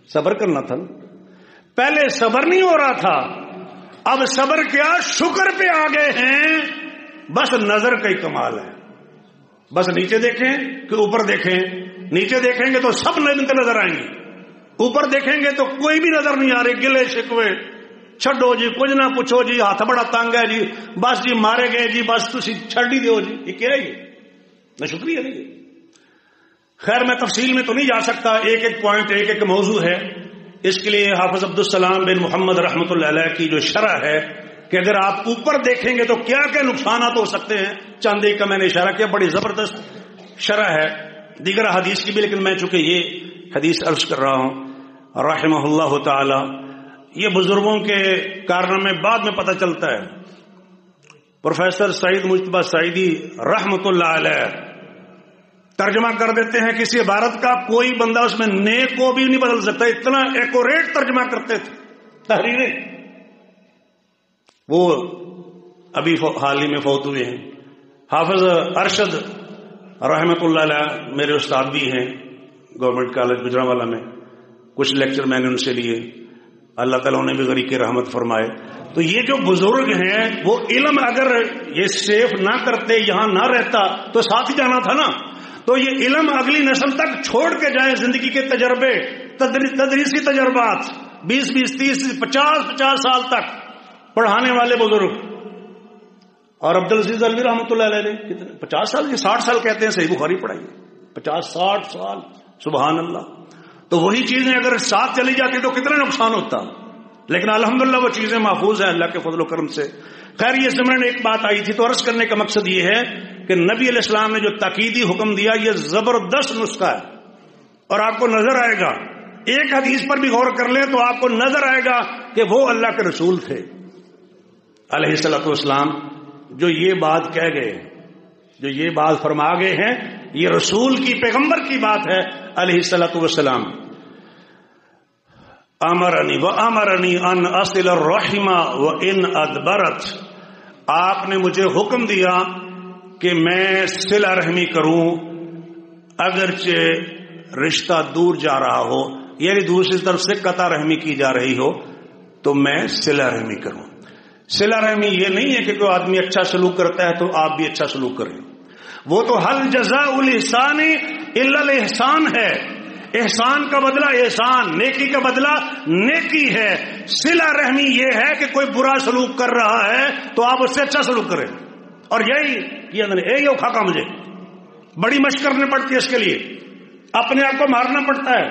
Speaker 1: صبر کرنا تھا. پہلے صبر نہیں ہو رہا تھا، اب صبر کیا شکر پہ آ گئے ہیں. بس نظر کا ہی کمال ہے. بس نیچے دیکھیں کہ اوپر دیکھیں. نیچے دیکھیں گے تو سب نعمتیں نظر آئیں گی، اوپر دیکھیں گے تو کوئی بھی نظر نہیں آ رہی. گلے شکوے چھڈو جی، کچھ نہ پوچھو جی، ہاتھ بڑا تنگ ہے جی، بس جی مارے گئے جی، بس تسی چھڈ ہی دیو جی. یہ کیا ہے؟ یہ نہ شکریہ نہیں. خیر میں تفصیل میں تو نہیں جا سکتا، ایک ایک پوائنٹ ایک ایک موضوع ہے. اس کے لیے حافظ عبدالسلام بن محمد رحمۃ اللہ علیہ کی جو شرح ہے کہ اگر آپ اوپر دیکھیں گے تو کیا کیا نقصانات ہو سکتے ہیں، چند ایک کا میں نے اشارہ کیا، بڑی زبردست شرح ہے دیگر حدیث کی بھی. لیکن میں چونکہ یہ حدیث عرض کر رہا ہوں رحمہ اللہ تعالی، یہ بزرگوں کے کارنامے بعد میں پتہ چلتا ہے. پروفیسر سعید مجتبیٰ سعیدی رحمۃ اللہ علیہ ترجمہ کر دیتے ہیں کسی عبارت کا، کوئی بندہ اس میں نے کو بھی نہیں بدل سکتا، اتنا ایکوریٹ ترجمہ کرتے تھے تحریریں. وہ ابھی حال ہی میں فوت ہوئے ہیں. حافظ ارشد رحمۃ اللہ علیہ میرے استاد بھی ہیں گورنمنٹ کالج گجرانوالہ میں، کچھ لیکچر میں نے ان سے لیے. اللہ تعالیٰ انہیں بھی غریق رحمت فرمائے. تو یہ جو بزرگ ہیں وہ علم اگر یہ سیف نہ کرتے، یہاں نہ رہتا تو ساتھ ہی جانا تھا نا. تو یہ علم اگلی نسل تک چھوڑ کے جائیں، زندگی کے تجربے، تدریسی تجربات 20 30 50 سال تک پڑھانے والے بزرگ. اور عبدالعزیز الوی رحمۃ اللہ علیہ نے کتنے 50 سال 60 سال کہتے ہیں صحیح بخاری پڑھائی، 50-60 سال، سبحان اللہ. تو وہی چیزیں اگر ساتھ چلی جاتی تو کتنا نقصان ہوتا. لیکن الحمدللہ وہ چیزیں محفوظ ہیں اللہ کے فضل و کرم سے. خیر یہ سمجھنے ایک بات آئی تھی، تو عرض کرنے کا مقصد یہ ہے کہ نبی علیہ السلام نے جو تاکیدی حکم دیا یہ زبردست نسخہ ہے. اور آپ کو نظر آئے گا، ایک حدیث پر بھی غور کر لیں تو آپ کو نظر آئے گا کہ وہ اللہ کے رسول تھے علیہ الصلوۃ والسلام، جو یہ بات کہہ گئے، جو یہ بات فرما گئے ہیں، یہ رسول کی، پیغمبر کی بات ہے علیہ الصلوۃ والسلام. امرنی ان اصل الرحم وان ادبرت، آپ نے مجھے حکم دیا کہ میں صلہ رحمی کروں اگرچہ رشتہ دور جا رہا ہو، یعنی دوسری طرف سے قطع رحمی کی جا رہی ہو تو میں صلہ رحمی کروں. صلہ رحمی یہ نہیں ہے کہ کوئی آدمی اچھا سلوک کرتا ہے تو آپ بھی اچھا سلوک کریں. وہ تو حل جزاء الاحسان الا الاحسان ہے. احسان کا بدلہ احسان، نیکی کا بدلہ نیکی ہے. صلہ رحمی یہ ہے کہ کوئی برا سلوک کر رہا ہے تو آپ اس سے اچھا سلوک کریں. اور یہی اوکھا کا مجھے بڑی مشق کرنی پڑتی ہے، اس کے لیے اپنے آپ کو مارنا پڑتا ہے،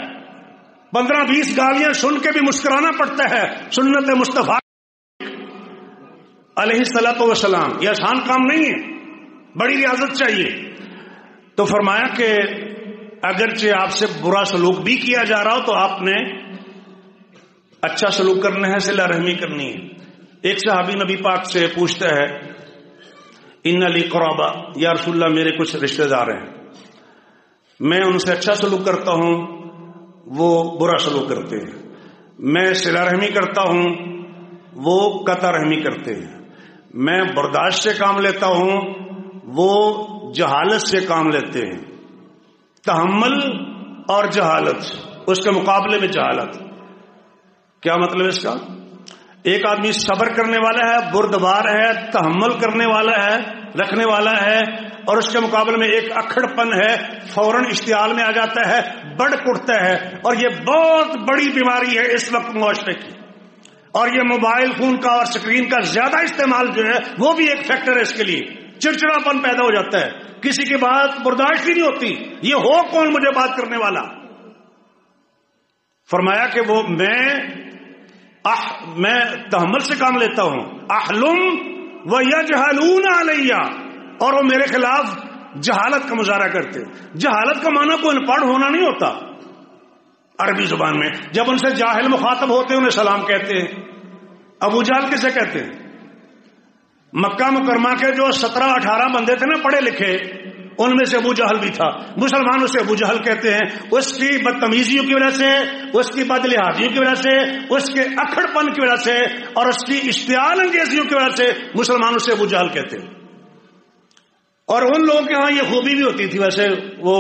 Speaker 1: 15-20 گالیاں سن کے بھی مسکرانا پڑتا ہے. سنت مصطفیٰ علیہ الصلوۃ والسلام، یہ آسان کام نہیں ہے، بڑی ریاضت چاہیے. تو فرمایا کہ اگرچہ آپ سے برا سلوک بھی کیا جا رہا ہو تو آپ نے اچھا سلوک کرنا ہے، صلہ رحمی کرنی ہے. ایک صحابی نبی پاک سے پوچھتا ہے ان لی قرابا، یا رسول اللہ میرے کچھ رشتہ دار ہیں، میں ان سے اچھا سلوک کرتا ہوں، وہ برا سلوک کرتے ہیں. میں صلہ رحمی کرتا ہوں، وہ قطع رحمی کرتے ہیں. میں برداشت سے کام لیتا ہوں، وہ جہالت سے کام لیتے ہیں. تحمل اور جہالت، اس کے مقابلے میں جہالت. کیا مطلب اس کا؟ ایک آدمی صبر کرنے والا ہے، بردبار ہے، تحمل کرنے والا ہے، رکھنے والا ہے، اور اس کے مقابلے میں ایک اکھڑ پن ہے، فوراً اشتعال میں آ جاتا ہے، بڑھ اٹھتا ہے. اور یہ بہت بڑی بیماری ہے اس وقت معاشرے کی. اور یہ موبائل فون کا اور اسکرین کا زیادہ استعمال جو ہے وہ بھی ایک فیکٹر ہے اس کے لیے. چڑچڑاپن پیدا ہو جاتا ہے، کسی کی بات برداشت ہی نہیں ہوتی، یہ ہو کون مجھے بات کرنے والا. فرمایا کہ وہ میں تحمل سے کام لیتا ہوں. احلم ویجہلون علی، اور وہ میرے خلاف جہالت کا مظاہرہ کرتے. جہالت کا معنی کوئی ان پڑھ ہونا نہیں ہوتا عربی زبان میں. جب ان سے جاہل مخاطب ہوتے ہیں انہیں سلام کہتے ہیں. ابو جہل کسے کہتے ہیں؟ مکہ مکرمہ کے جو 17-18 بندے تھے نا پڑھے لکھے، ان میں سے ابو جہل بھی تھا. مسلمانوں سے ابو جہل کہتے ہیں. اس کی بدتمیزیوں کی وجہ سے، اس کی بد لحاظیوں کی وجہ سے، اس کے اکھڑ پن کی وجہ سے اور اس کی اشتعال انگیزیوں کی وجہ سے مسلمانوں سے ابو جہل کہتے ہیں. اور ان لوگوں کے ہاں یہ خوبی بھی ہوتی تھی. ویسے وہ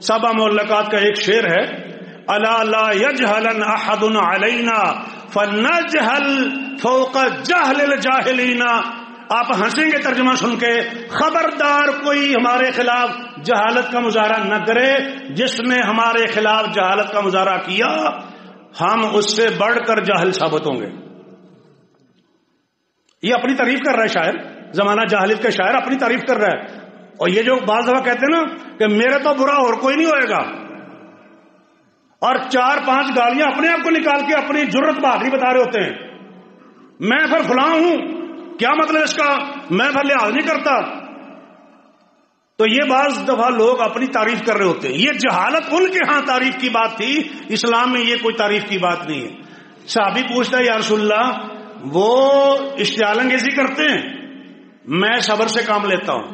Speaker 1: سبع معلقات کا ایک شعر ہے، الا لا یجہلن احد علینا فنجہل فوق جہل الجاہلین. آپ ہنسیں گے ترجمہ سن کے، خبردار کوئی ہمارے خلاف جہالت کا مظاہرہ نہ کرے. جس نے ہمارے خلاف جہالت کا مظاہرہ کیا ہم اس سے بڑھ کر جاہل ثابت ہوں گے. یہ اپنی تعریف کر رہا ہے شاعر، زمانہ جاہلیت کا شاعر اپنی تعریف کر رہا ہے. اور یہ جو بعض دفعہ کہتے ہیں نا کہ میرے تو برا اور کوئی نہیں ہوئے گا، اور 4-5 گالیاں اپنے آپ کو نکال کے اپنی جرت بہادری بتا رہے ہوتے ہیں. میں پھر فلاں ہوں، کیا مطلب اس کا؟ میں پھر لحاظ نہیں کرتا. تو یہ بعض دفعہ لوگ اپنی تعریف کر رہے ہوتے ہیں. یہ جہالت ان کے ہاں تعریف کی بات تھی، اسلام میں یہ کوئی تعریف کی بات نہیں ہے. صحابی پوچھتا ہے یا رسول اللہ وہ اشتعال انگیزی کرتے ہیں، میں صبر سے کام لیتا ہوں.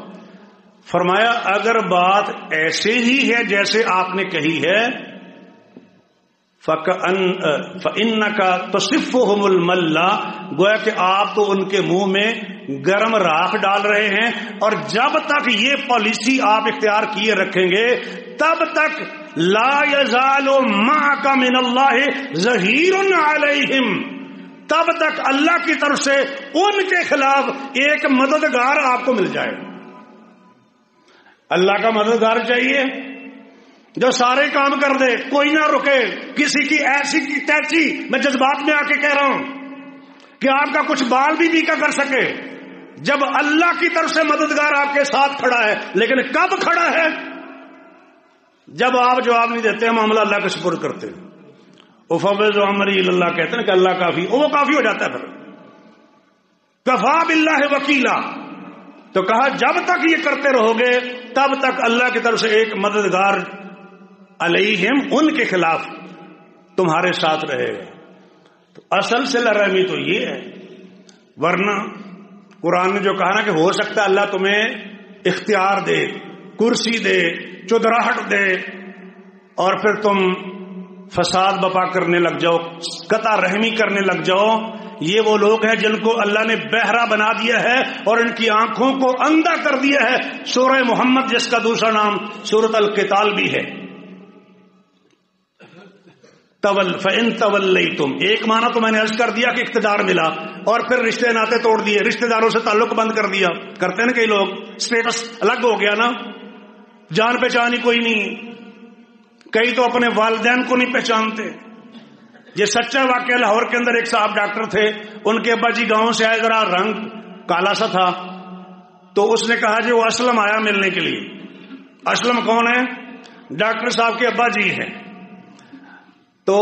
Speaker 1: فرمایا اگر بات ایسے ہی ہے جیسے آپ نے کہی ہے فَإِنَّكَ تُصِفُّهُمُ الْمَلَّ، گویا کہ آپ تو ان کے منہ میں گرم راکھ ڈال رہے ہیں. اور جب تک یہ پالیسی آپ اختیار کیے رکھیں گے تب تک لا يزال معك من اللہ ظہیر علیہم، تب تک اللہ کی طرف سے ان کے خلاف ایک مددگار آپ کو مل جائے. اللہ کا مددگار چاہیے جو سارے کام کر دے, کوئی نہ رکے. کسی کی ایسی کی تیسی, میں جذبات میں آ کے کہہ رہا ہوں کہ آپ کا کچھ بال بھی بیکا کر سکے. جب اللہ کی طرف سے مددگار آپ کے ساتھ کھڑا ہے, لیکن کب کھڑا ہے؟ جب آپ جواب نہیں دیتے, معاملہ اللہ کے سپرد کرتے. وفوض امری اللہ کہتے ہیں کہ اللہ کافی, وہ کافی ہو جاتا ہے. پھر کفا باللہ وکیلا, تو کہا جب تک یہ کرتے رہو گے تب تک اللہ کی طرف سے ایک مددگار علیہم, ان کے خلاف تمہارے ساتھ رہے گا. تو اصل صلہ رحمی تو یہ ہے. ورنہ قرآن نے جو کہا نا کہ ہو سکتا ہے اللہ تمہیں اختیار دے, کرسی دے, چودراہٹ دے, اور پھر تم فساد بپا کرنے لگ جاؤ, قطع رحمی کرنے لگ جاؤ. یہ وہ لوگ ہیں جن کو اللہ نے بہرا بنا دیا ہے اور ان کی آنکھوں کو اندھا کر دیا ہے. سورہ محمد جس کا دوسرا نام سورۃ القتال بھی ہے. فَإِن تَوَلَّيْتُمْ, ایک معنی تو میں نے عرض کر دیا کہ اقتدار ملا, اور پھر رشتے ناطے توڑ دیے, رشتہ داروں سے تعلق بند کر دیا. کرتے ہیں نا کئی لوگ, سٹیٹس الگ ہو گیا نا, جان پہچان ہی کوئی نہیں. کئی تو اپنے والدین کو نہیں پہچانتے. یہ سچا واقعہ, لاہور کے اندر ایک صاحب ڈاکٹر تھے, ان کے ابا جی گاؤں سے آئے, ذرا رنگ کالا سا تھا, تو اس نے کہا جی وہ اسلم آیا ملنے کے لیے. اسلم کون ہے؟ ڈاکٹر صاحب کے ابا جی ہیں. تو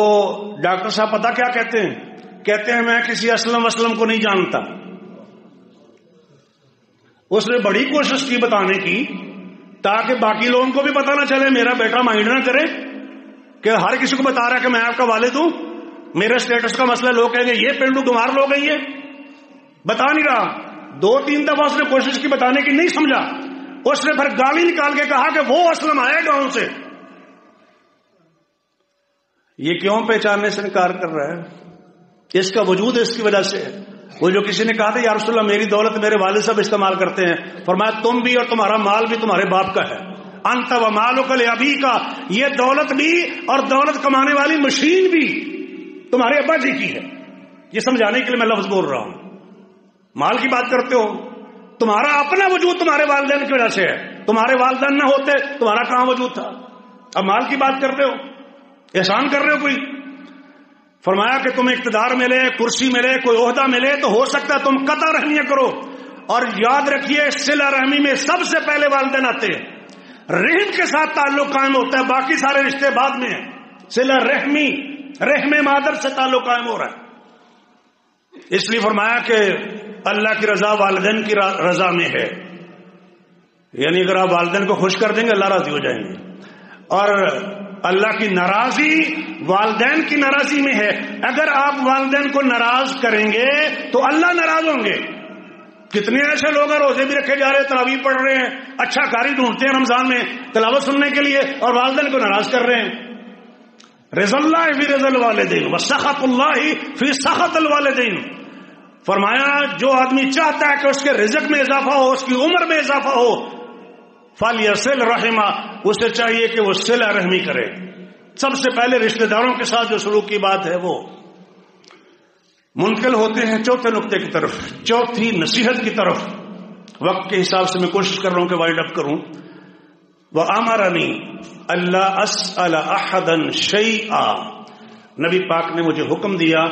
Speaker 1: ڈاکٹر صاحب پتہ کیا کہتے ہیں؟ کہتے ہیں میں کسی اسلم کو نہیں جانتا. اس نے بڑی کوشش کی بتانے کی تاکہ باقی لوگوں کو بھی پتہ نہ چلے, میرا بیٹا مائنڈ نہ کرے کہ ہر کسی کو بتا رہا ہے کہ میں آپ کا والد ہوں, میرے اسٹیٹس کا مسئلہ. لوگ کہیں گے یہ پنڈو گمار لوگ ہیں, یہ بتا نہیں رہا. 2-3 دفعہ اس نے کوشش کی بتانے کی, نہیں سمجھا. اس نے پھر گالی نکال کے کہا کہ وہ اسلم آئے گاؤں سے. یہ کیوں پہچاننے سے انکار کر رہا ہے؟ اس کا وجود اس کی وجہ سے ہے. وہ جو کسی نے کہا تھا یا رسول اللہ میری دولت میرے والد صاحب استعمال کرتے ہیں, فرمایا تم بھی اور تمہارا مال بھی تمہارے باپ کا ہے. انت و مالک لابی کا, یہ دولت بھی اور دولت کمانے والی مشین بھی تمہارے ابا جی کی ہے. یہ سمجھانے کے لیے میں لفظ بول رہا ہوں. مال کی بات کرتے ہو, تمہارا اپنا وجود تمہارے والدین کی وجہ سے ہے. تمہارے والدین نہ ہوتے تمہارا کہاں وجود تھا؟ اب مال کی بات کرتے ہو, احسان کر رہے ہو کوئی. فرمایا کہ تمہیں اقتدار ملے, کرسی ملے, کوئی عہدہ ملے تو ہو سکتا ہے تم قطع رحمیاں کرو. اور یاد رکھیے صلہ رحمی میں سب سے پہلے والدین آتے ہیں. رحم کے ساتھ تعلق قائم ہوتا ہے, باقی سارے رشتے بعد میں ہیں. صلہ رحمی, رحم مادر سے تعلق قائم ہو رہا ہے. اس لیے فرمایا کہ اللہ کی رضا والدین کی رضا میں ہے. یعنی اگر آپ والدین کو خوش کر دیں گے اللہ راضی ہو جائیں گے, اور اللہ کی ناراضی والدین کی ناراضی میں ہے. اگر آپ والدین کو ناراض کریں گے تو اللہ ناراض ہوں گے. کتنے ایسے لوگ ہیں روزے بھی رکھے جا رہے ہیں, تراویح پڑھ رہے ہیں, اچھا کاری ڈھونڈتے ہیں رمضان میں تلاوت سننے کے لیے, اور والدین کو ناراض کر رہے ہیں. رضا اللہ فی رضا الوالدین وسخط اللہ فی سخط الوالدین. فرمایا جو آدمی چاہتا ہے کہ اس کے رزق میں اضافہ ہو, اس کی عمر میں اضافہ ہو, فلیصل رحمہ, اسے چاہیے کہ وہ صلہ رحمی کرے. سب سے پہلے رشتہ داروں کے ساتھ جو سلوک کی بات ہے وہ. منتقل ہوتے ہیں چوتھے نقطے کی طرف, چوتھی نصیحت کی طرف. وقت کے حساب سے میں کوشش کر رہا ہوں کہ وائنڈ اپ کروں. وَأَمَرَنِي أَلَّا أَسْأَلَ أَحَدًا شَيْئًا, نبی پاک نے مجھے حکم دیا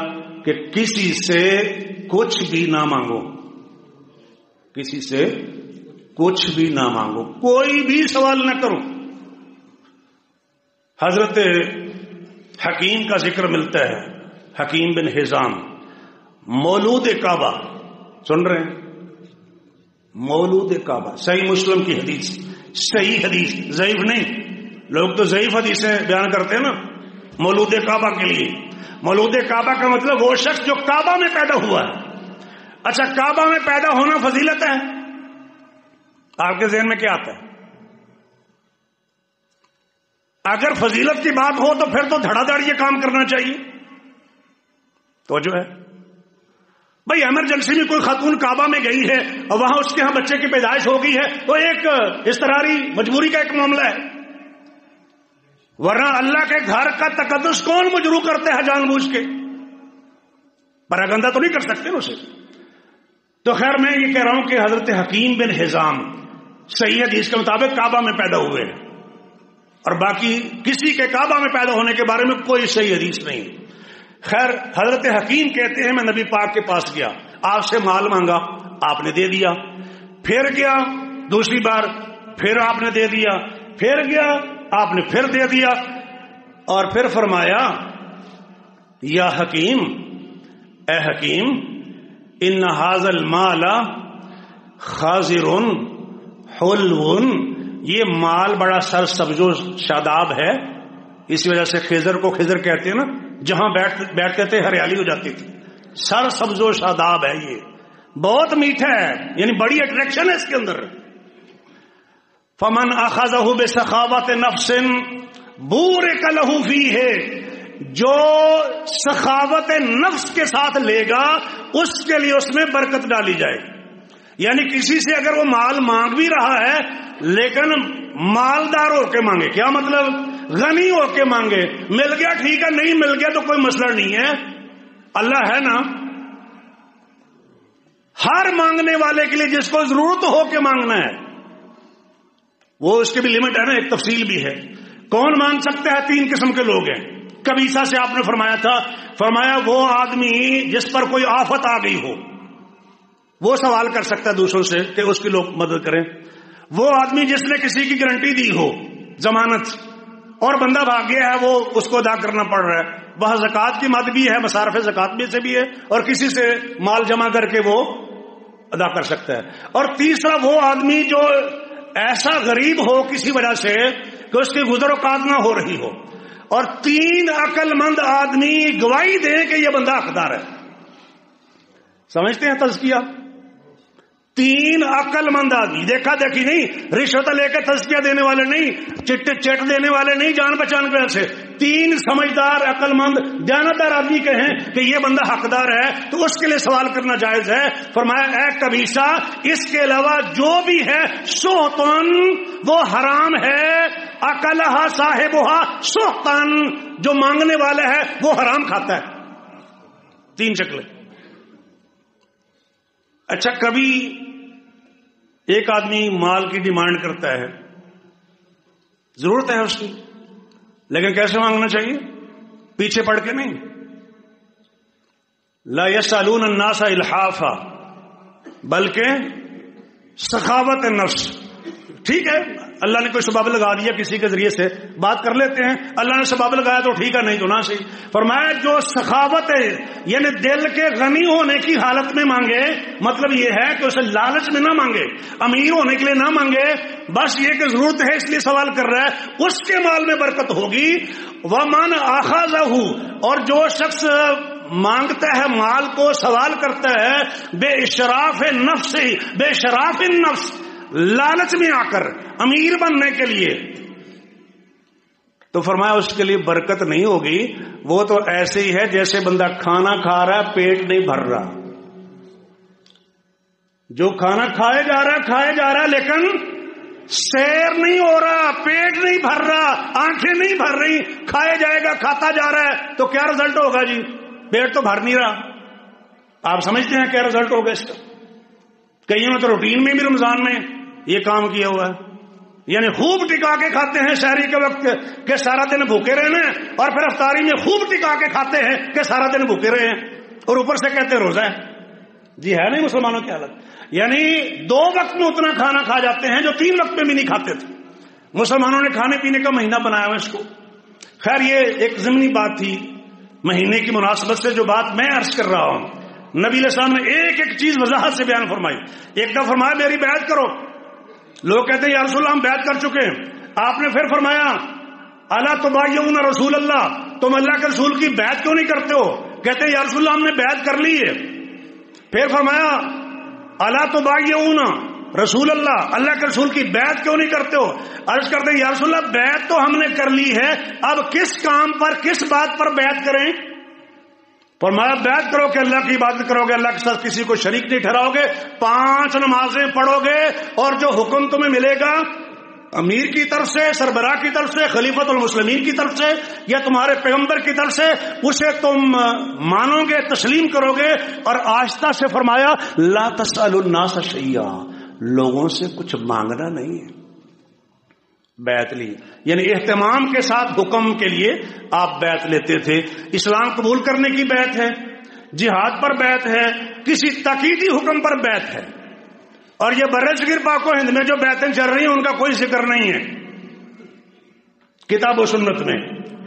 Speaker 1: کہ کسی سے کچھ بھی نہ مانگو. کسی سے کچھ بھی نہ مانگو, کوئی بھی سوال نہ کرو. حضرت حکیم کا ذکر ملتا ہے, حکیم بن حزام, مولود کعبہ. سن رہے ہیں؟ مولود کعبہ, صحیح مسلم کی حدیث, صحیح حدیث, ضعیف نہیں. لوگ تو ضعیف حدیثیں بیان کرتے ہیں نا مولود کعبہ کے لیے. مولود کعبہ کا مطلب وہ شخص جو کعبہ میں پیدا ہوا ہے. اچھا, کعبہ میں پیدا ہونا فضیلت ہے؟ آپ کے ذہن میں کیا آتا ہے؟ اگر فضیلت کی بات ہو تو پھر تو دھڑا دھڑ یہ کام کرنا چاہیے. تو جو ہے بھائی, ایمرجنسی میں کوئی خاتون کعبہ میں گئی ہے اور وہاں اس کے ہاں بچے کی پیدائش ہو گئی ہے تو ایک اضطراری مجبوری کا ایک معاملہ ہے. ورنہ اللہ کے گھر کا تقدس کون مجروح کرتے ہیں جان بوجھ کے؟ پراگندہ تو نہیں کر سکتے اسے. تو خیر میں یہ کہہ رہا ہوں کہ حضرت حکیم بن حزام صحیح حدیث کے مطابق کعبہ میں پیدا ہوئے ہیں، اور باقی کسی کے کعبہ میں پیدا ہونے کے بارے میں کوئی صحیح حدیث نہیں. خیر حضرت حکیم کہتے ہیں میں نبی پاک کے پاس گیا، آپ سے مال مانگا، آپ نے دے دیا. پھر گیا دوسری بار، پھر آپ نے دے دیا. پھر گیا آپ نے پھر دے دیا. اور پھر فرمایا یا حکیم، اے حکیم، ان ھذا المال خاضر حلو، یہ مال بڑا سر سبز و شاداب ہے. اس وجہ سے خضر کو خضر کہتے ہیں نا، جہاں بیٹھتے تھے ہریالی ہو جاتی تھی. سر سبز و شاداب ہے، یہ بہت میٹھا ہے، یعنی بڑی اٹریکشن ہے اس کے اندر. فمن اخذہ بسخاوت نفس بورک لہ فیہ، جو سخاوت نفس کے ساتھ لے گا اس کے لیے اس میں برکت ڈالی جائے. یعنی کسی سے اگر وہ مال مانگ بھی رہا ہے لیکن مالدار ہو کے مانگے، کیا مطلب؟ غنی ہو کے مانگے. مل گیا ٹھیک ہے، نہیں مل گیا تو کوئی مسئلہ نہیں ہے، اللہ ہے نا. ہر مانگنے والے کے لیے جس کو ضرورت ہو کے مانگنا ہے، وہ اس کی بھی لمٹ ہے نا، ایک تفصیل بھی ہے. کون مانگ سکتا ہے؟ 3 قسم کے لوگ ہیں. کبیسہ سے آپ نے فرمایا تھا، فرمایا وہ آدمی جس پر کوئی آفت آ گئی ہو وہ سوال کر سکتا ہے دوسروں سے کہ اس کی لوگ مدد کریں. وہ آدمی جس نے کسی کی گارنٹی دی ہو، ضمانت، اور بندہ بھاگ گیا ہے، وہ اس کو ادا کرنا پڑ رہا ہے، وہاں زکوٰۃ کی مد بھی ہے، مصارف زکوٰۃ بھی سے بھی ہے، اور کسی سے مال جمع کر کے وہ ادا کر سکتا ہے. اور تیسرا وہ آدمی جو ایسا غریب ہو کسی وجہ سے کہ اس کی گزر اوقات نہ ہو رہی ہو، اور 3 عقل مند آدمی گواہی دیں کہ یہ بندہ حقدار ہے. سمجھتے ہیں تزکیہ؟ 3 عقل مند آدمی، دیکھا دیکھی نہیں، رشوت لے کے تزکیہ دینے والے نہیں، چٹ دینے والے نہیں، جان پہچان کے سے 3 سمجھدار عقل مند دیانتدار آدمی کہیں کہ یہ بندہ حقدار ہے تو اس کے لیے سوال کرنا جائز ہے. فرمایا اے کبیسہ، اس کے علاوہ جو بھی ہے سحتن، وہ حرام ہے. اکلھا صاحبھا سحتن، جو مانگنے والا ہے وہ حرام کھاتا ہے. 3 شکلیں. اچھا، کبھی ایک آدمی مال کی ڈیمانڈ کرتا ہے، ضرورت ہے اس کی، لیکن کیسے مانگنا چاہیے؟ پیچھے پڑ کے نہیں. لا یسألون الناس الحافا، بلکہ سخاوت نفس. ٹھیک ہے، اللہ نے کوئی سبب لگا دیا، کسی کے ذریعے سے بات کر لیتے ہیں، اللہ نے سبب لگایا تو ٹھیک ہے، نہیں تو نہ صحیح. فرمایا جو سخاوت ہے یعنی دل کے غنی ہونے کی حالت میں مانگے، مطلب یہ ہے کہ اسے لالچ میں نہ مانگے، امیر ہونے کے لیے نہ مانگے، بس یہ کہ ضرورت ہے اس لیے سوال کر رہا ہے، اس کے مال میں برکت ہوگی. ومن اخذہ، اور جو شخص مانگتا ہے مال کو، سوال کرتا ہے بے اشراف نفس، بے اشراف النفس، لالچ میں آ کر امیر بننے کے لیے، تو فرمایا اس کے لیے برکت نہیں ہوگی. وہ تو ایسے ہی ہے جیسے بندہ کھانا کھا رہا ہے، پیٹ نہیں بھر رہا. جو کھانا کھائے جا رہا ہے لیکن سیر نہیں ہو رہا، پیٹ نہیں بھر رہا، آنکھیں نہیں بھر رہی، کھائے جائے گا، کھاتا جا رہا ہے تو کیا رزلٹ ہوگا جی؟ پیٹ تو بھر نہیں رہا. آپ سمجھتے ہیں کیا رزلٹ ہوگا اس کا؟ کئیوں تو روٹین میں بھی رمضان میں یہ کام کیا ہوا ہے، یعنی خوب ٹکا کے کھاتے ہیں سحری کے وقت کہ سارا دن بھوکے رہنا ہے، اور پھر افطاری میں خوب ٹکا کے کھاتے ہیں کہ سارا دن بھوکے رہے ہیں، اور اوپر سے کہتے ہیں روزہ ہے. جی ہے نہیں مسلمانوں کی حالت؟ یعنی 2 وقت میں اتنا کھانا کھا جاتے ہیں جو 3 وقت میں بھی نہیں کھاتے تھے. مسلمانوں نے کھانے پینے کا مہینہ بنایا ہوا اس کو. خیر یہ ایک ضمنی بات تھی مہینے کی مناسبت سے، جو بات میں عرض کر رہا ہوں. نبی علیہ السلام نے ایک ایک چیز وضاحت سے بیان فرمائی. ایک دفعہ فرمایا میری بیعت کرو. لوگ کہتے ہیں یا رسول اللہ ہم بیعت کر چکے ہیں. آپ نے پھر فرمایا الا تبایعون رسول اللہ، تم اللہ کے رسول کی بیعت کیوں نہیں کرتے ہو؟ کہتے ہیں یا رسول اللہ ہم نے بیعت کر لی ہے. پھر فرمایا الا تبایعون رسول اللہ، اللہ کے رسول کی بیعت کیوں نہیں کرتے ہو؟ عرض کرتے ہیں یا رسول اللہ بیعت تو ہم نے کر لی ہے، اب کس کام پر، کس بات پر بیعت کریں؟ فرمایا بیعت کرو کہ اللہ کی عبادت کرو گے، اللہ کے ساتھ کسی کو شریک نہیں ٹھہراؤ گے، 5 نمازیں پڑھو گے، اور جو حکم تمہیں ملے گا امیر کی طرف سے، سربراہ کی طرف سے، خلیفۃ المسلمین کی طرف سے یا تمہارے پیغمبر کی طرف سے، اسے تم مانو گے، تسلیم کرو گے. اور آہستہ سے فرمایا لا تسألوا الناس شیئا، لوگوں سے کچھ مانگنا نہیں ہے. بیعت لی یعنی اہتمام کے ساتھ حکم کے لیے آپ بیعت لیتے تھے. اسلام قبول کرنے کی بیعت ہے، جہاد پر بیعت ہے، کسی تاکیدی حکم پر بیعت ہے. اور یہ برصغیر پاک و ہند میں جو بیعتیں چل رہی ہیں ان کا کوئی ذکر نہیں ہے کتاب و سنت میں.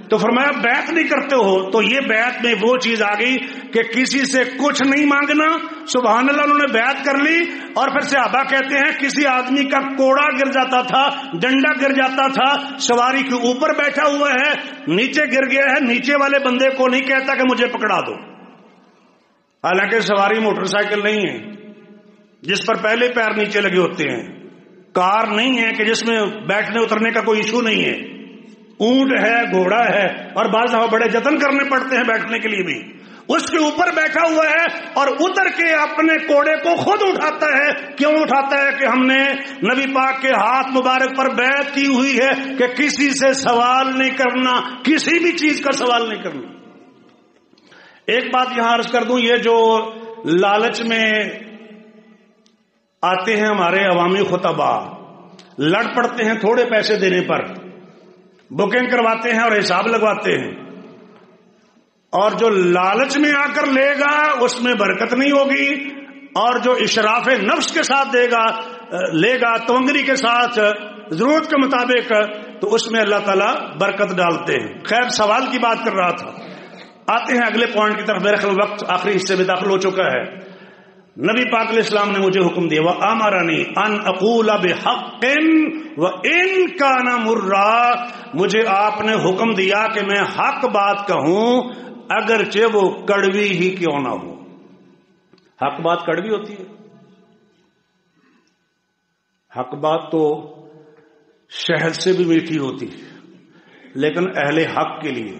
Speaker 1: تو فرمایا بیعت نہیں کرتے ہو، تو یہ بیعت میں وہ چیز آ گئی کہ کسی سے کچھ نہیں مانگنا. سبحان اللہ، انہوں نے بیعت کر لی. اور پھر صحابہ کہتے ہیں کسی آدمی کا کوڑا گر جاتا تھا، ڈنڈا گر جاتا تھا، سواری کے اوپر بیٹھا ہوا ہے، نیچے گر گیا ہے، نیچے والے بندے کو نہیں کہتا کہ مجھے پکڑا دو. حالانکہ سواری موٹر سائیکل نہیں ہے جس پر پہلے پیر نیچے لگے ہوتے ہیں، کار نہیں ہے کہ جس میں بیٹھنے اترنے کا کوئی ایشو نہیں ہے، اونٹ ہے، گھوڑا ہے، اور بعض دفعہ بڑے جتن کرنے پڑتے ہیں بیٹھنے کے لیے بھی. اس کے اوپر بیٹھا ہوا ہے اور اتر کے اپنے کوڑے کو خود اٹھاتا ہے. کیوں اٹھاتا ہے؟ کہ ہم نے نبی پاک کے ہاتھ مبارک پر بیعت کی ہوئی ہے کہ کسی سے سوال نہیں کرنا، کسی بھی چیز کا سوال نہیں کرنا. ایک بات یہاں عرض کر دوں، یہ جو لالچ میں آتے ہیں ہمارے عوامی خطبہ، لڑ پڑتے ہیں تھوڑے پیسے دینے پر، بکنگ کرواتے ہیں اور حساب لگواتے ہیں، اور جو لالچ میں آ کر لے گا اس میں برکت نہیں ہوگی، اور جو اشراف نفس کے ساتھ لے گا تونگری کے ساتھ ضرورت کے مطابق، تو اس میں اللہ تعالیٰ برکت ڈالتے ہیں. خیر، سوال کی بات کر رہا تھا. آتے ہیں اگلے پوائنٹ کی طرف. میرے خیال وقت آخری حصے میں داخل ہو چکا ہے. نبی پاک علیہ السلام نے مجھے حکم دیا وَآمَرَنِي أَنْ أَقُولَ بِحَقٍ وَإِنْ كَانَ مُرًّا، مجھے آپ نے حکم دیا کہ میں حق بات کہوں اگرچہ وہ کڑوی ہی کیوں نہ ہو. حق بات کڑوی ہوتی ہے؟ حق بات تو شہد سے بھی میٹھی ہوتی ہے، لیکن اہل حق کے لیے،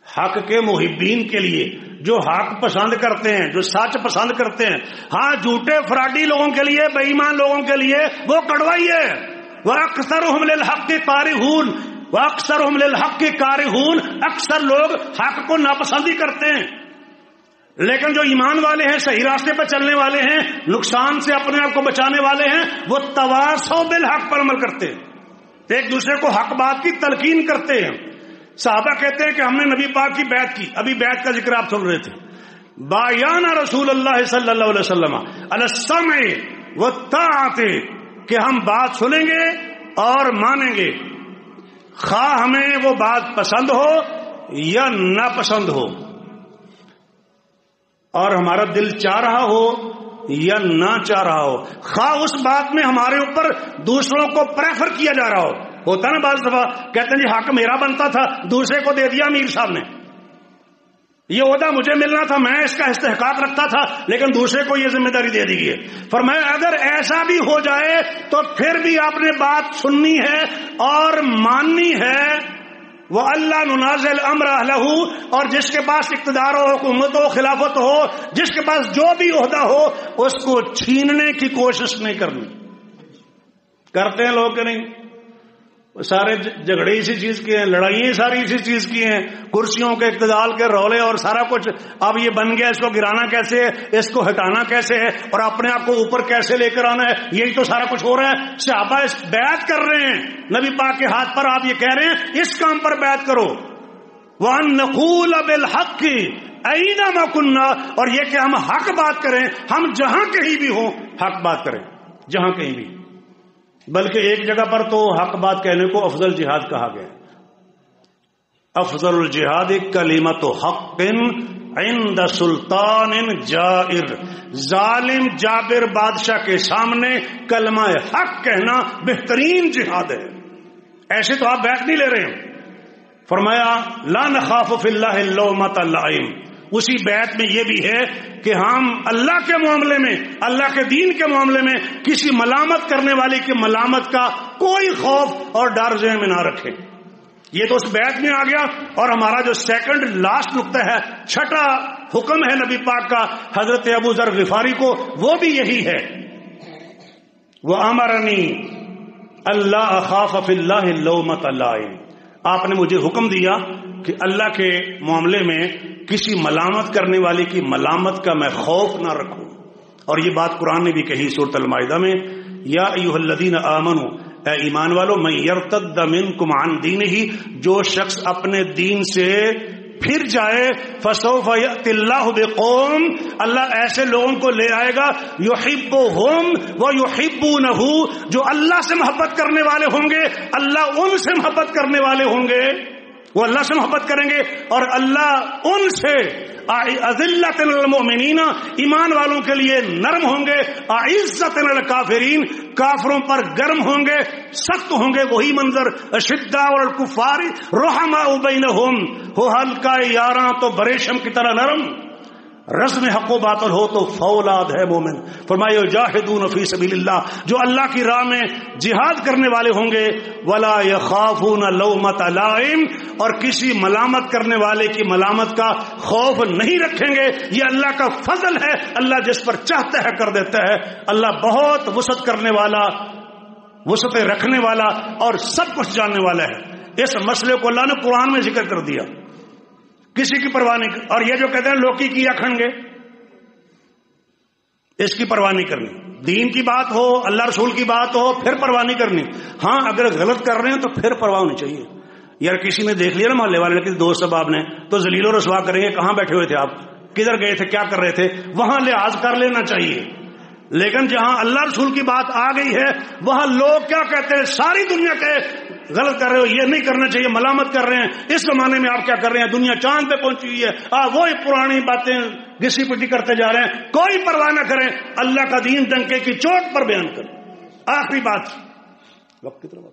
Speaker 1: حق کے محبین کے لیے، جو حق پسند کرتے ہیں، جو سچ پسند کرتے ہیں، ہاں جھوٹے فراڈی لوگوں کے لیے، بے ایمان لوگوں کے لیے وہ کڑوائی ہے. وَأَكْثَرُهُمْ لِلْحَقِّ كَارِهُونَ وَأَكْثَرُهُمْ لِلْحَقِّ كَارِهُونَ، اکثر لوگ حق کو ناپسندی کرتے ہیں. لیکن جو ایمان والے ہیں، صحیح راستے پر چلنے والے ہیں، نقصان سے اپنے آپ کو بچانے والے ہیں، وہ تواصوا بالحق پر عمل کرتے ہیں، ایک دوسرے کو حق بات کی تلقین کرتے ہیں. صحابہ کہتے ہیں کہ ہم نے نبی پاک کی بیعت کی. ابھی بیعت کا ذکر آپ سن رہے تھے. بایانا رسول اللہ صلی اللہ علیہ وسلم علی السمع والطاعت، کہ ہم بات سنیں گے اور مانیں گے، خواہ ہمیں وہ بات پسند ہو یا ناپسند ہو، اور ہمارا دل چاہ رہا ہو یا نہ چاہ رہا ہو، خواہ اس بات میں ہمارے اوپر دوسروں کو پریفر کیا جا رہا ہو. ہوتا نا بعض دفعہ کہتے ہیں جی حق میرا بنتا تھا، دوسرے کو دے دیا امیر صاحب نے، یہ عہدہ مجھے ملنا تھا، میں اس کا استحقاق رکھتا تھا، لیکن دوسرے کو یہ ذمہ داری دے دی گئی ہے. فرمایا اگر ایسا بھی ہو جائے تو پھر بھی آپ نے بات سننی ہے اور ماننی ہے. وَأَلَّا نُنَازِعَ الْأَمْرَ أَهْلَهُ، اور جس کے پاس اقتدار ہو، حکومت ہو، خلافت ہو، جس کے پاس جو بھی عہدہ ہو، اس کو چھیننے کی کوشش نہیں کرنی. کرتے ہیں لوگ کہ نہیں؟ سارے جھگڑے اسی چیز کے ہیں، لڑائیاں ساری اسی چیز کی ہیں، کرسیوں کے اقتدار کے رولے اور سارا کچھ. اب یہ بن گیا، اس کو گرانا کیسے ہے، اس کو ہٹانا کیسے ہے، اور اپنے آپ کو اوپر کیسے لے کر آنا ہے، یہی تو سارا کچھ ہو رہا ہے. صحابہ اس بیعت کر رہے ہیں نبی پاک کے ہاتھ پر، آپ یہ کہہ رہے ہیں اس کام پر بیعت کرو. وَأَن نَقُولَ بِالْحَقِّ أَيْنَمَا كُنَّا، اور یہ کہ ہم حق بات کریں، ہم جہاں کہیں بھی ہوں حق بات کریں، جہاں کہیں بھی. بلکہ ایک جگہ پر تو حق بات کہنے کو افضل جہاد کہا گیا. افضل الجہاد کلمۃ حق عند سلطان جائر، ظالم جابر بادشاہ کے سامنے کلمہ حق کہنا بہترین جہاد ہے. ایسے تو آپ بیعت نہیں لے رہے ہیں. فرمایا لا نخاف فی اللہ لومۃ لائم. اسی بیعت میں یہ بھی ہے کہ ہم اللہ کے معاملے میں، اللہ کے دین کے معاملے میں کسی ملامت کرنے والی کی ملامت کا کوئی خوف اور ڈر ذہن میں نہ رکھیں. یہ تو اس بیعت میں آ گیا. اور ہمارا جو سیکنڈ لاسٹ نقطہ ہے، چھٹا حکم ہے نبی پاک کا حضرت ابو ذر غفاری کو، وہ بھی یہی ہے. وَأَمَرَنِي اللہ اخاف فی اللہ لومۃ لائم، آپ نے مجھے حکم دیا کہ اللہ کے معاملے میں کسی ملامت کرنے والے کی ملامت کا میں خوف نہ رکھوں. اور یہ بات قرآن نے بھی کہی سورۃ المائدہ میں، یا ایھا الذین آمنوا، اے ایمان والو، من یرتد منکم عن دینہ، جو شخص اپنے دین سے پھر جائے، فسوف یأتی اللہ بقوم، اللہ ایسے لوگوں کو لے آئے گا، یحبہم ویحبونہ، جو اللہ سے محبت کرنے والے ہوں گے، اللہ ان سے محبت کرنے والے ہوں گے، وہ اللہ سے محبت کریں گے اور اللہ ان سے. اذلۃ للمؤمنین، ایمان والوں کے لیے نرم ہوں گے، اعزۃ للکافرین، کافروں پر گرم ہوں گے، سخت ہوں گے. وہی منظر اشداء الکفار رحماء بینہم، ہو ہلکا یاراں تو بریشم کی طرح نرم، رزم حق و باطل ہو تو فولاد ہے مومن. فرمایا یجاہدون فی سبیل اللہ، جو اللہ کی راہ میں جہاد کرنے والے ہوں گے، ولا یخافون لومۃ لائم، اور کسی ملامت کرنے والے کی ملامت کا خوف نہیں رکھیں گے. یہ اللہ کا فضل ہے، اللہ جس پر چاہتا ہے کر دیتا ہے. اللہ بہت وسعت کرنے والا، وسعت رکھنے والا اور سب کچھ جاننے والا ہے. اس مسئلے کو اللہ نے قرآن میں ذکر کر دیا، کسی کی پرواہ نہیں. اور یہ جو کہتے ہیں لوکی کیا کھنگے، اس کی پرواہ نہیں کرنی. دین کی بات ہو، اللہ رسول کی بات ہو، پھر پرواہ نہیں کرنی. ہاں اگر غلط کر رہے ہیں تو پھر پرواہ ہونی چاہیے. یار کسی نے دیکھ لیا نا محلے والے کسی دوست صاحب نے، تو ذلیل و رسوا کریں گے، کہاں بیٹھے ہوئے تھے آپ، کدھر گئے تھے، کیا کر رہے تھے، وہاں لحاظ کر لینا چاہیے. لیکن جہاں اللہ رسول کی بات آ گئی ہے وہاں لوگ کیا کہتے ہیں، ساری دنیا کے غلط کر رہے ہو، یہ نہیں کرنا چاہیے، ملامت کر رہے ہیں، اس زمانے میں آپ کیا کر رہے ہیں، دنیا چاند پہ پہنچی ہوئی ہے، وہی پرانی باتیں گھسی پٹی کرتے جا رہے ہیں. کوئی پرواہ نہ کریں، اللہ کا دین ڈنکے کی چوٹ پر بیان کریں. آخری بات، وقت کی طرف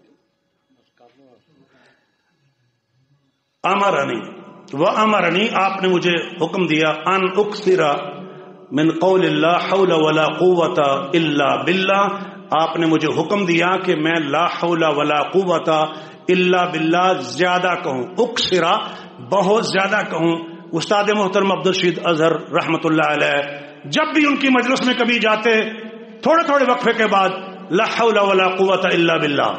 Speaker 1: امرنی، آپ نے مجھے حکم دیا، ان اکثر من قول لا حول ولا قوت الا باللہ، آپ نے مجھے حکم دیا کہ میں لا حول ولا قوت الا باللہ زیادہ کہوں، اکثرا بہت زیادہ کہوں. استاد محترم عبدالرشید اظہر رحمۃ اللہ علیہ جب بھی ان کی مجلس میں کبھی جاتے، تھوڑے تھوڑے وقفے کے بعد لا حول ولا قوت الا باللہ.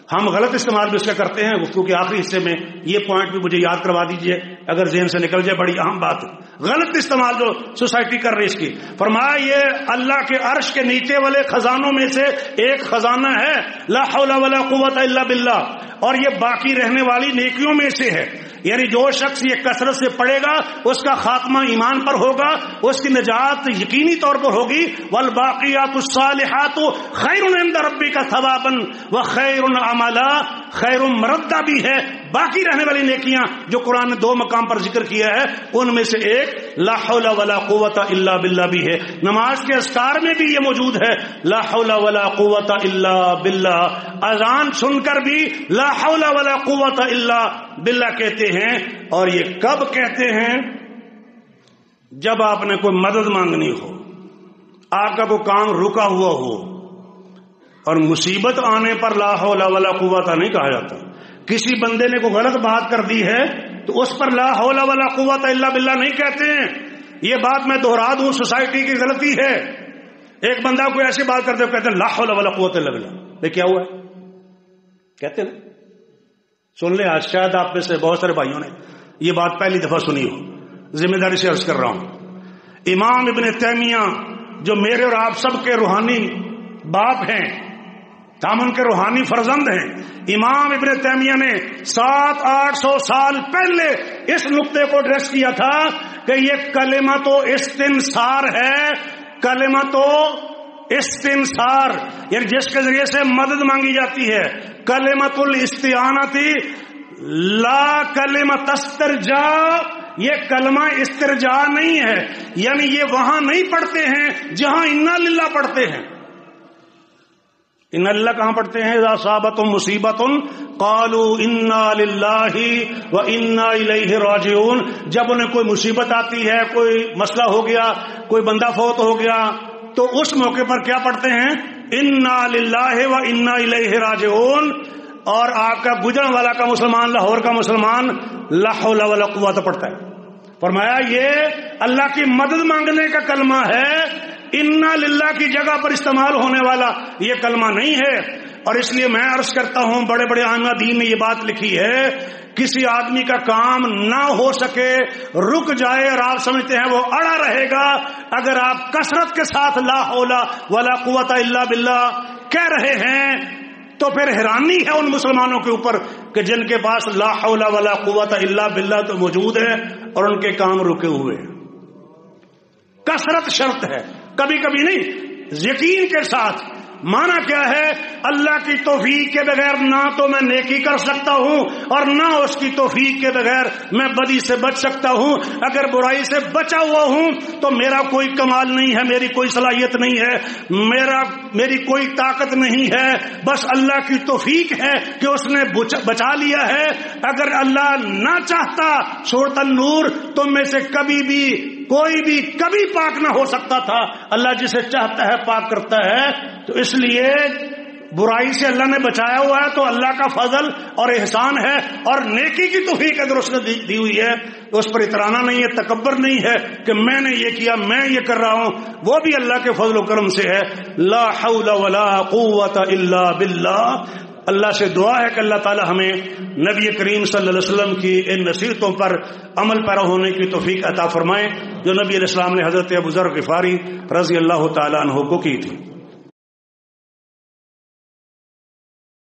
Speaker 1: ہم غلط استعمال بھی اس کا کرتے ہیں. گفتگو کے آخری حصے میں یہ پوائنٹ بھی مجھے یاد کروا دیجئے اگر ذہن سے نکل جائے، بڑی اہم بات ہے. غلط استعمال جو سوسائٹی کر رہی ہے اس کی. فرمایا یہ اللہ کے عرش کے نیچے والے خزانوں میں سے ایک خزانہ ہے لا حول ولا قوت الا باللہ، اور یہ باقی رہنے والی نیکیوں میں سے ہے. یعنی جو شخص یہ کثرت سے پڑھے گا اس کا خاتمہ ایمان پر ہوگا، اس کی نجات یقینی طور پر ہوگی. والباقیات الصالحات خیر عند ربک ثوابا وخیر عملا، خیر مردہ بھی ہے. باقی رہنے والی نیکیاں جو قرآن نے 2 مقام پر ذکر کیا ہے ان میں سے ایک لا حول ولا قوت الا باللہ بھی ہے. نماز کے اذکار میں بھی یہ موجود ہے لا حول ولا قوت الا باللہ. اذان سن کر بھی لا حول ولا قوت الا باللہ کہتے ہیں. اور یہ کب کہتے ہیں؟ جب آپ نے کوئی مدد مانگنی ہو، آپ کا کوئی کام رکا ہوا ہو، اور مصیبت آنے پر لا حول ولا قوت نہیں کہا جاتا. کسی بندے نے کوئی غلط بات کر دی ہے تو اس پر لا حول ولا قوت الا باللہ نہیں کہتے ہیں. یہ بات میں دہرا دوں، سوسائٹی کی غلطی ہے. ایک بندہ کوئی ایسی بات کرتے کہتے ہیں لا حول ولا قوت الا باللہ. یہ کیا ہوا ہے کہتے ہیں؟ سن لیں، آج شاید آپ میں سے بہت سارے بھائیوں نے یہ بات پہلی دفعہ سنی ہو. ذمہ داری سے عرض کر رہا ہوں، امام ابن تیمیہ جو میرے اور آپ سب کے روحانی باپ ہیں، ہم ان کے روحانی فرزند ہیں، امام ابن تیمیہ نے 700-800 سال پہلے اس نقطے کو ایڈریس کیا تھا کہ یہ کلمۃ و استنصار ہے. کلمۃ و استنصار یعنی جس کے ذریعے سے مدد مانگی جاتی ہے. کلمۃ الاستعانۃ لا کلمۃ استرجا، یہ کلمہ استرجا نہیں ہے. یعنی یہ وہاں نہیں پڑھتے ہیں جہاں انا للہ پڑھتے ہیں. ان اللہ کہاں پڑھتے ہیں؟ اذا اصابتهم مصیبت قالوا انا للہ وانا الیہ راجعون. جب انہیں کوئی مصیبت آتی ہے، کوئی مسئلہ ہو گیا، کوئی بندہ فوت ہو گیا، تو اس موقع پر کیا پڑھتے ہیں؟ انا للہ وانا الیہ راجعون. اور آپ کا گجران والا کا مسلمان، لاہور کا مسلمان لا حول ولا قوت پڑھتا ہے. فرمایا یہ اللہ کی مدد مانگنے کا کلمہ ہے، انا للہ کی جگہ پر استعمال ہونے والا یہ کلمہ نہیں ہے. اور اس لیے میں عرض کرتا ہوں بڑے بڑے ائمہ دین نے یہ بات لکھی ہے، کسی آدمی کا کام نہ ہو سکے، رک جائے اور آپ سمجھتے ہیں وہ اڑا رہے گا، اگر آپ کثرت کے ساتھ لا حول ولا قوت الا باللہ کہہ رہے ہیں تو پھر حیرانی ہے ان مسلمانوں کے اوپر کہ جن کے پاس لا حول ولا قوت الا باللہ تو موجود ہے اور ان کے کام رکے ہوئے ہیں۔ کثرت شرط ہے، کبھی کبھی نہیں، یقین کے ساتھ۔ معنی کیا ہے؟ اللہ کی توفیق کے بغیر نہ تو میں نیکی کر سکتا ہوں اور نہ اس کی توفیق کے بغیر میں بدی سے بچ سکتا ہوں۔ اگر برائی سے بچا ہوا ہوں تو میرا کوئی کمال نہیں ہے، میری کوئی صلاحیت نہیں ہے، میری کوئی طاقت نہیں ہے، بس اللہ کی توفیق ہے کہ اس نے بچا لیا ہے۔ اگر اللہ نہ چاہتا سورۃ النور تم میں سے کبھی بھی کوئی بھی کبھی پاک نہ ہو سکتا تھا، اللہ جسے چاہتا ہے پاک کرتا ہے۔ تو اس لیے برائی سے اللہ نے بچایا ہوا ہے تو اللہ کا فضل اور احسان ہے، اور نیکی کی توفیق اگر اس نے دی ہوئی ہے تو اس پر اترانا نہیں ہے، تکبر نہیں ہے کہ میں نے یہ کیا، میں یہ کر رہا ہوں، وہ بھی اللہ کے فضل و کرم سے ہے۔ لا حول ولا قوت الا باللہ۔ اللہ سے دعا ہے کہ اللہ تعالی ہمیں نبی کریم صلی اللہ علیہ وسلم کی ان نصیحتوں پر عمل پیرا ہونے کی توفیق عطا فرمائے جو نبی علیہ السلام نے حضرت ابو ذر غفاری رضی اللہ تعالی عنہ کو کی تھی۔